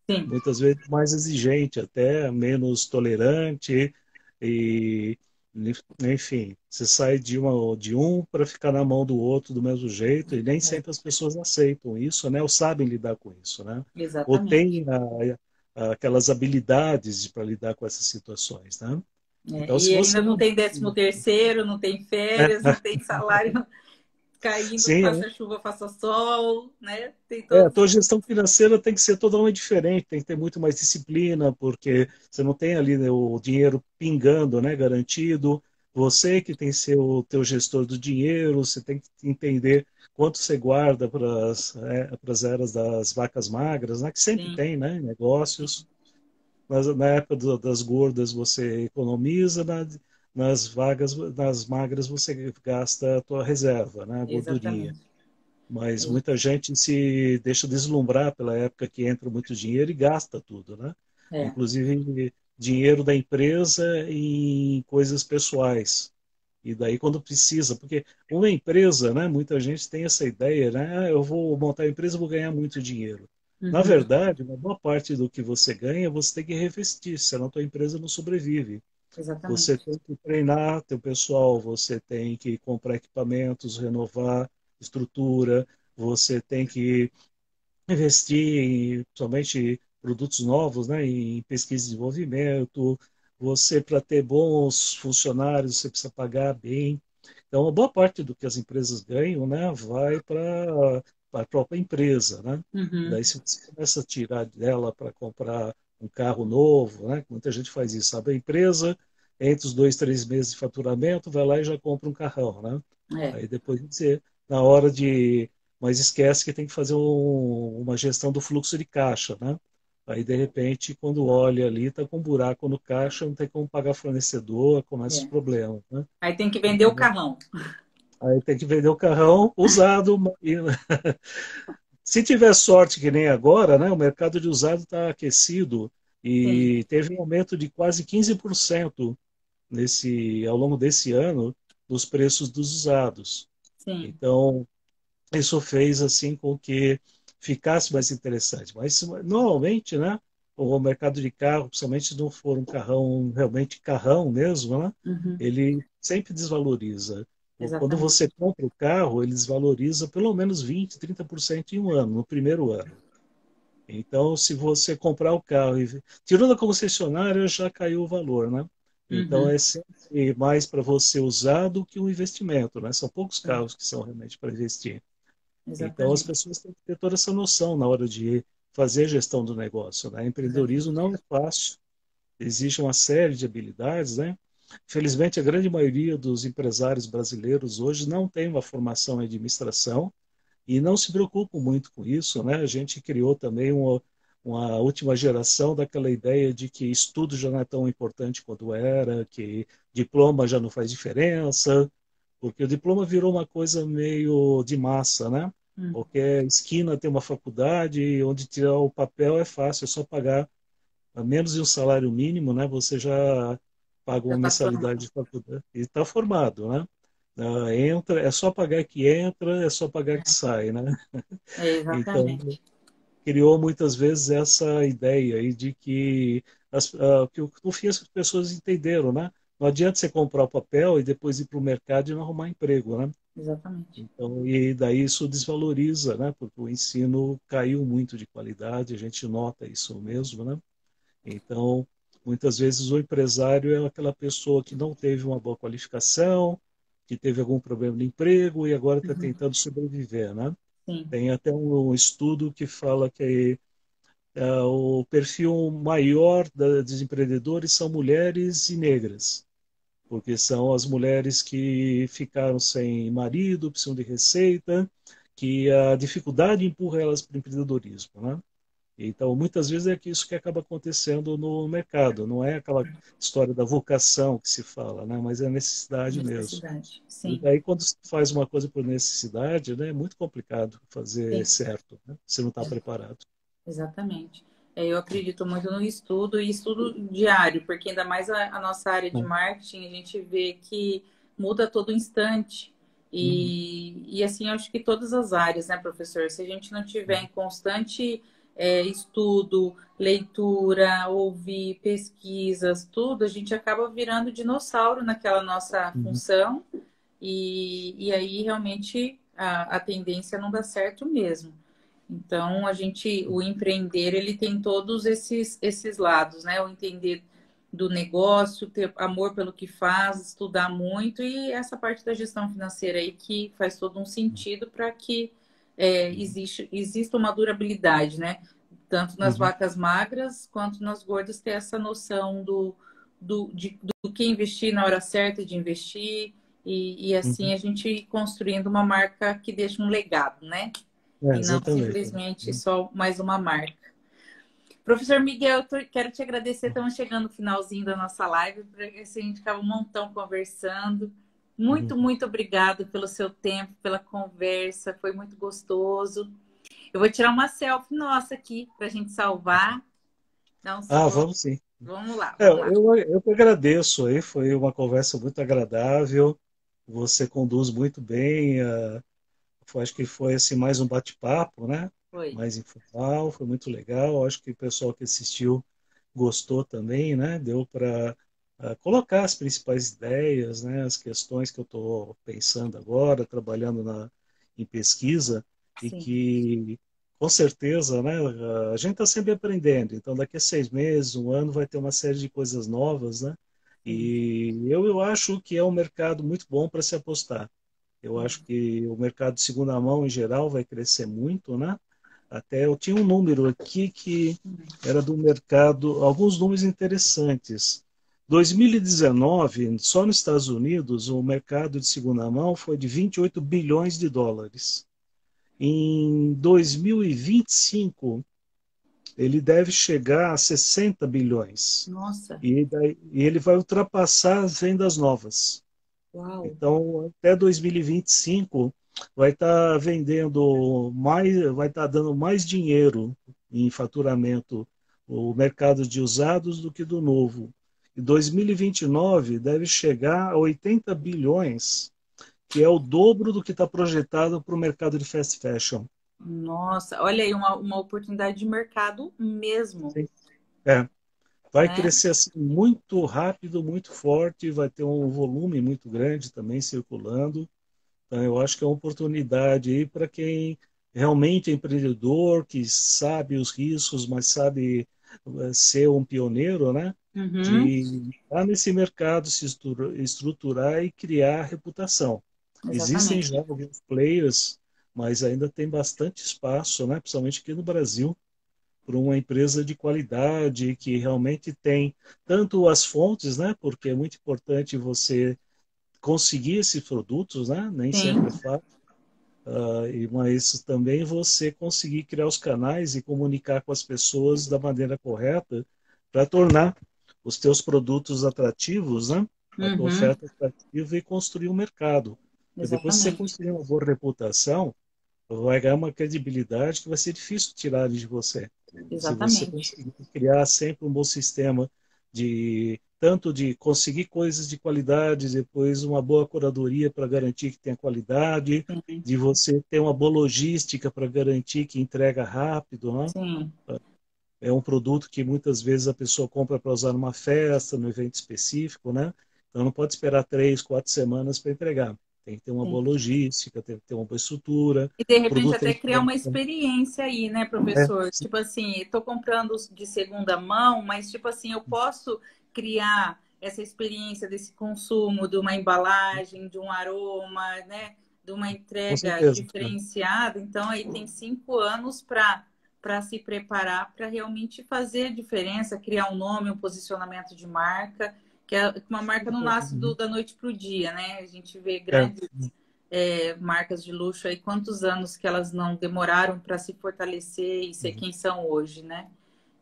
Sim, Muitas vezes mais exigente, até menos tolerante e, enfim, você sai de um para ficar na mão do outro do mesmo jeito e nem é, sempre as pessoas aceitam isso, né? Ou sabem lidar com isso, né? Ou exatamente. têm aquelas habilidades para lidar com essas situações, né? É, Então, se e você ainda não não... tem 13º, não tem férias, não tem salário caindo, Sim, faça chuva, faça sol, né? Tem a todos. tua gestão financeira tem que ser totalmente diferente, tem que ter muito mais disciplina, porque você não tem ali, né, o dinheiro pingando, né, garantido. Você que tem que ser o teu gestor do dinheiro, você tem que entender quanto você guarda para as eras das vacas magras, né, que sempre Sim, tem, né, negócios. Mas na época das gordas você economiza, nas magras você gasta a tua reserva, né, a gordurinha. exatamente. Mas É, muita gente se deixa deslumbrar pela época que entra muito dinheiro e gasta tudo, né? é, Inclusive dinheiro da empresa em coisas pessoais. E daí quando precisa, porque uma empresa, né, muita gente tem essa ideia, né, eu vou montar a empresa, vou ganhar muito dinheiro. Na uhum, verdade, uma boa parte do que você ganha, você tem que reinvestir, senão a tua empresa não sobrevive. Você exatamente. tem que treinar teu pessoal, você tem que comprar equipamentos, renovar estrutura, você tem que investir em somente produtos novos, né, em pesquisa e desenvolvimento. Você, para ter bons funcionários, você precisa pagar bem. Então, uma boa parte do que as empresas ganham, né, vai para a própria empresa, né? Uhum, Daí, se você começa a tirar dela para comprar um carro novo, né, muita gente faz isso, sabe? A empresa, entre os 2, 3 meses de faturamento, vai lá e já compra um carrão, né? é, Aí depois você, na hora de mas esquece que tem que fazer uma gestão do fluxo de caixa, né? Aí, de repente, quando olha ali, está com um buraco no caixa, não tem como pagar fornecedor, começa os é. problemas, né? Aí tem que vender o Então, carrão. Aí tem que vender o carrão usado. Se tiver sorte, que nem agora, né, o mercado de usado está aquecido Sim, e teve um aumento de quase 15% ao longo desse ano dos preços dos usados. sim. Então, isso fez assim com que ficasse mais interessante. Mas normalmente, né, o mercado de carro, principalmente se não for um carrão realmente carrão mesmo, né, Uhum, ele sempre desvaloriza. Quando você exatamente. compra o carro, ele desvaloriza pelo menos 20, 30% em um ano, no primeiro ano. Então, se você comprar o carro e tirou da concessionária, já caiu o valor, né? Então, Uhum, é sempre mais para você usar do que um investimento, né? São poucos sim, carros que são realmente para investir. Então, as exatamente. pessoas têm que ter toda essa noção na hora de fazer a gestão do negócio, né? Empreendedorismo Exatamente. não é fácil, exige uma série de habilidades, né? Felizmente, a grande maioria dos empresários brasileiros hoje não tem uma formação em administração e não se preocupam muito com isso, né? A gente criou também uma última geração daquela ideia de que estudo já não é tão importante quanto era, que diploma já não faz diferença, porque o diploma virou uma coisa meio de massa, né? Hum, Qualquer esquina tem uma faculdade, onde tirar o papel é fácil, é só pagar a menos de um salário mínimo, né? Você já paga já uma está mensalidade formado. de faculdade e está formado, né? Entra, é só pagar que entra, é só pagar que sai, né? É, Então, exatamente. criou muitas vezes essa ideia aí de que, que no fim as pessoas entenderam, né? Não adianta você comprar o papel e depois ir para o mercado e não arrumar emprego, né? Exatamente. Então, e daí isso desvaloriza, né? Porque o ensino caiu muito de qualidade, a gente nota isso mesmo, né? Então, muitas vezes o empresário é aquela pessoa que não teve uma boa qualificação, que teve algum problema de emprego e agora está Uhum, tentando sobreviver, né? sim. Tem até um estudo que fala que o perfil maior dos empreendedores são mulheres e negras, porque são as mulheres que ficaram sem marido, precisam de receita, que a dificuldade empurra elas para o empreendedorismo, né? Então, muitas vezes é que isso que acaba acontecendo no mercado, não é aquela história da vocação que se fala, né? Mas é a necessidade mesmo. Necessidade. E Sim, daí, quando você faz uma coisa por necessidade, né, é muito complicado fazer sim. certo, né? Você não está preparado. Exatamente. É, eu acredito muito no estudo e estudo diário, porque ainda mais a nossa área de Né? marketing, a gente vê que muda a todo instante. Uhum, E assim, eu acho que todas as áreas, né, professor? Se a gente não tiver em constante estudo, leitura, ouvir, pesquisas, tudo, a gente acaba virando dinossauro naquela nossa uhum, função e aí realmente a tendência não dá certo mesmo. Então, o empreender, ele tem todos esses lados, né? O entender do negócio, ter amor pelo que faz, estudar muito e essa parte da gestão financeira aí que faz todo um sentido para que exista uma durabilidade, né? Tanto nas uhum, vacas magras quanto nas gordas, ter essa noção do que investir na hora certa de investir e assim uhum. a gente ir construindo uma marca que deixa um legado, né? É, E não exatamente. simplesmente só mais uma marca. Professor Miguel, quero te agradecer. Estamos chegando no finalzinho da nossa live, porque assim, a gente ficava um montão conversando. Muito, Uhum. muito obrigado pelo seu tempo, pela conversa, foi muito gostoso. Eu vou tirar uma selfie nossa aqui para a gente salvar. Ah, vamos sim. Vamos lá, É, vamos lá. eu que agradeço aí, foi uma conversa muito agradável, você conduz muito bem, acho que foi assim mais um bate-papo, né? Foi. Mais informal, foi muito legal. Acho que o pessoal que assistiu gostou também, né? Deu para colocar as principais ideias, né? As questões que eu estou pensando agora, trabalhando em pesquisa e Sim. que com certeza, né? A gente está sempre aprendendo. Então, daqui a 6 meses, um ano, vai ter uma série de coisas novas, né? Sim. E eu acho que é um mercado muito bom para se apostar. Eu acho que o mercado de segunda mão, em geral, vai crescer muito, né? Até eu tinha um número aqui que era do mercado, alguns números interessantes. 2019, só nos Estados Unidos, o mercado de segunda mão foi de 28 bilhões de dólares. Em 2025, ele deve chegar a 60 bilhões. Nossa, E ele vai ultrapassar as vendas novas. Uau! Então, até 2025 vai estar vendendo mais, vai estar dando mais dinheiro em faturamento o mercado de usados do que do novo. E 2029 deve chegar a 80 bilhões, que é o dobro do que está projetado para o mercado de fast fashion. Nossa, olha aí, uma oportunidade de mercado mesmo, Sim. É, vai né? crescer assim muito rápido, muito forte, vai ter um volume muito grande também circulando. Então, eu acho que é uma oportunidade aí para quem realmente é empreendedor, que sabe os riscos, mas sabe ser um pioneiro, né? Uhum, De estar nesse mercado, se estruturar e criar reputação. Existem exatamente. já alguns players, mas ainda tem bastante espaço, né? Principalmente aqui no Brasil, para uma empresa de qualidade que realmente tem tanto as fontes, né? Porque é muito importante você conseguir esses produtos, né? Nem sempre é Sim, fácil. Mas também você conseguir criar os canais e comunicar com as pessoas da maneira correta para tornar os teus produtos atrativos, né? A tua uhum, oferta atrativa e construir um mercado. E depois que você exatamente. construir uma boa reputação, vai ganhar uma credibilidade que vai ser difícil tirar de você. Se você Exatamente. conseguir criar sempre um bom sistema de tanto de conseguir coisas de qualidade, depois uma boa curadoria para garantir que tenha qualidade, Sim, de você ter uma boa logística para garantir que entrega rápido, né? sim, É um produto que muitas vezes a pessoa compra para usar numa festa, num evento específico, né? Então não pode esperar 3, 4 semanas para entregar. Tem que ter uma sim. boa logística, tem que ter uma boa estrutura. E de O repente produto tem até que criar uma ter... experiência aí, né, É, professor? sim, Tipo assim, estou comprando de segunda mão, mas tipo assim, eu posso criar essa experiência desse consumo, de uma embalagem, de um aroma, né, de uma com entrega certeza. É. diferenciada. Então aí tem 5 anos para se preparar para realmente fazer a diferença, criar um nome, um posicionamento de marca, que uma marca não nasce da noite para o dia, né? A gente vê É. grandes marcas de luxo aí, quantos anos que elas não demoraram para se fortalecer e ser quem são hoje, né?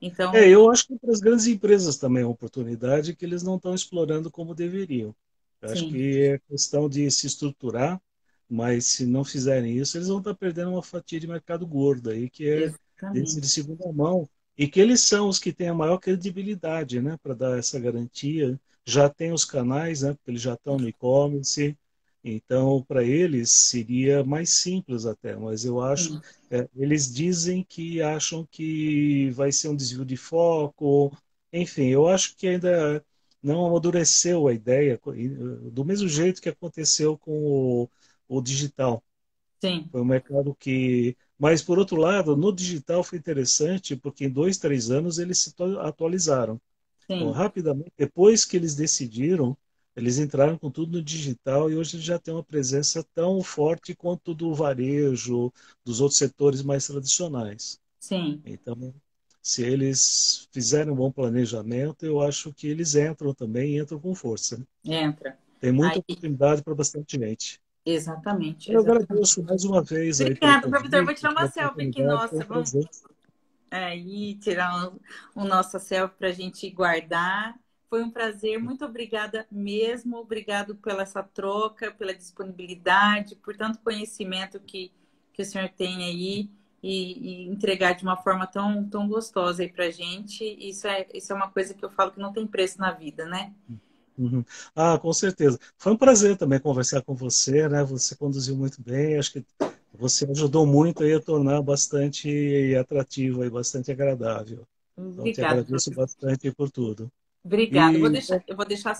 Então, Eu acho que para as grandes empresas também é uma oportunidade que eles não estão explorando como deveriam. Eu acho sim, que é questão de se estruturar, mas se não fizerem isso, eles vão estar perdendo uma fatia de mercado gordo aí, que é desse de exatamente. segunda mão, e que eles são os que têm a maior credibilidade, né, para dar essa garantia. Já tem os canais, né, porque eles já estão no e-commerce, então para eles seria mais simples até, mas eu acho Sim, eles dizem que acham que vai ser um desvio de foco. Enfim, eu acho que ainda não amadureceu a ideia, do mesmo jeito que aconteceu com o digital. sim, Foi um mercado que. Mas, por outro lado, no digital foi interessante, porque em 2, 3 anos eles se atualizaram. Então, sim, rapidamente, depois que eles decidiram, eles entraram com tudo no digital e hoje eles já têm uma presença tão forte quanto do varejo, dos outros setores mais tradicionais. sim, Então, se eles fizerem um bom planejamento, eu acho que eles entram também e entram com força. entra. Tem muita Aí, oportunidade para bastante gente. exatamente, Eu exatamente. agradeço mais uma vez aí pelo Obrigada, professor. Vou convite, tirar uma pela selfie aqui, oportunidade, foi um nossa. Vamos prazer. aí tirar o nosso selfie para a gente guardar. Foi um prazer, muito obrigada mesmo. Obrigado pela essa troca, pela disponibilidade, por tanto conhecimento que o senhor tem aí e entregar de uma forma tão gostosa aí para a gente. Isso é uma coisa que eu falo que não tem preço na vida, né? Uhum. Ah, com certeza. Foi um prazer também conversar com você, né? Você conduziu muito bem, acho que você ajudou muito aí a tornar bastante atrativo e bastante agradável. Então, te Obrigada, agradeço professor. bastante por tudo. Obrigada. E Eu vou deixar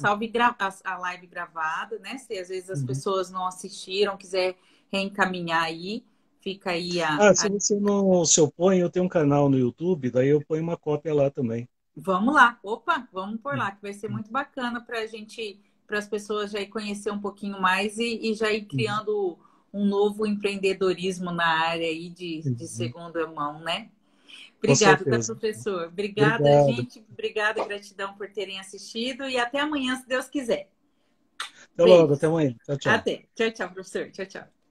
a live gravada, né? Se às vezes as uhum. pessoas não assistiram, quiser reencaminhar aí, fica aí Se você não se opõe, eu tenho um canal no YouTube, daí eu ponho uma cópia lá também. Vamos lá. Opa, vamos por Uhum. lá, que vai ser muito bacana para a gente, para as pessoas já ir conhecer um pouquinho mais e já ir Uhum. criando um novo empreendedorismo na área aí de Uhum. segunda mão, né? Com Obrigada, tá, certeza. professor? Obrigada, Obrigado. gente. Obrigada, gratidão por terem assistido e até amanhã, se Deus quiser. Até logo, Beijo. até amanhã. Tchau, tchau. Até. Tchau, tchau, professor. Tchau, tchau.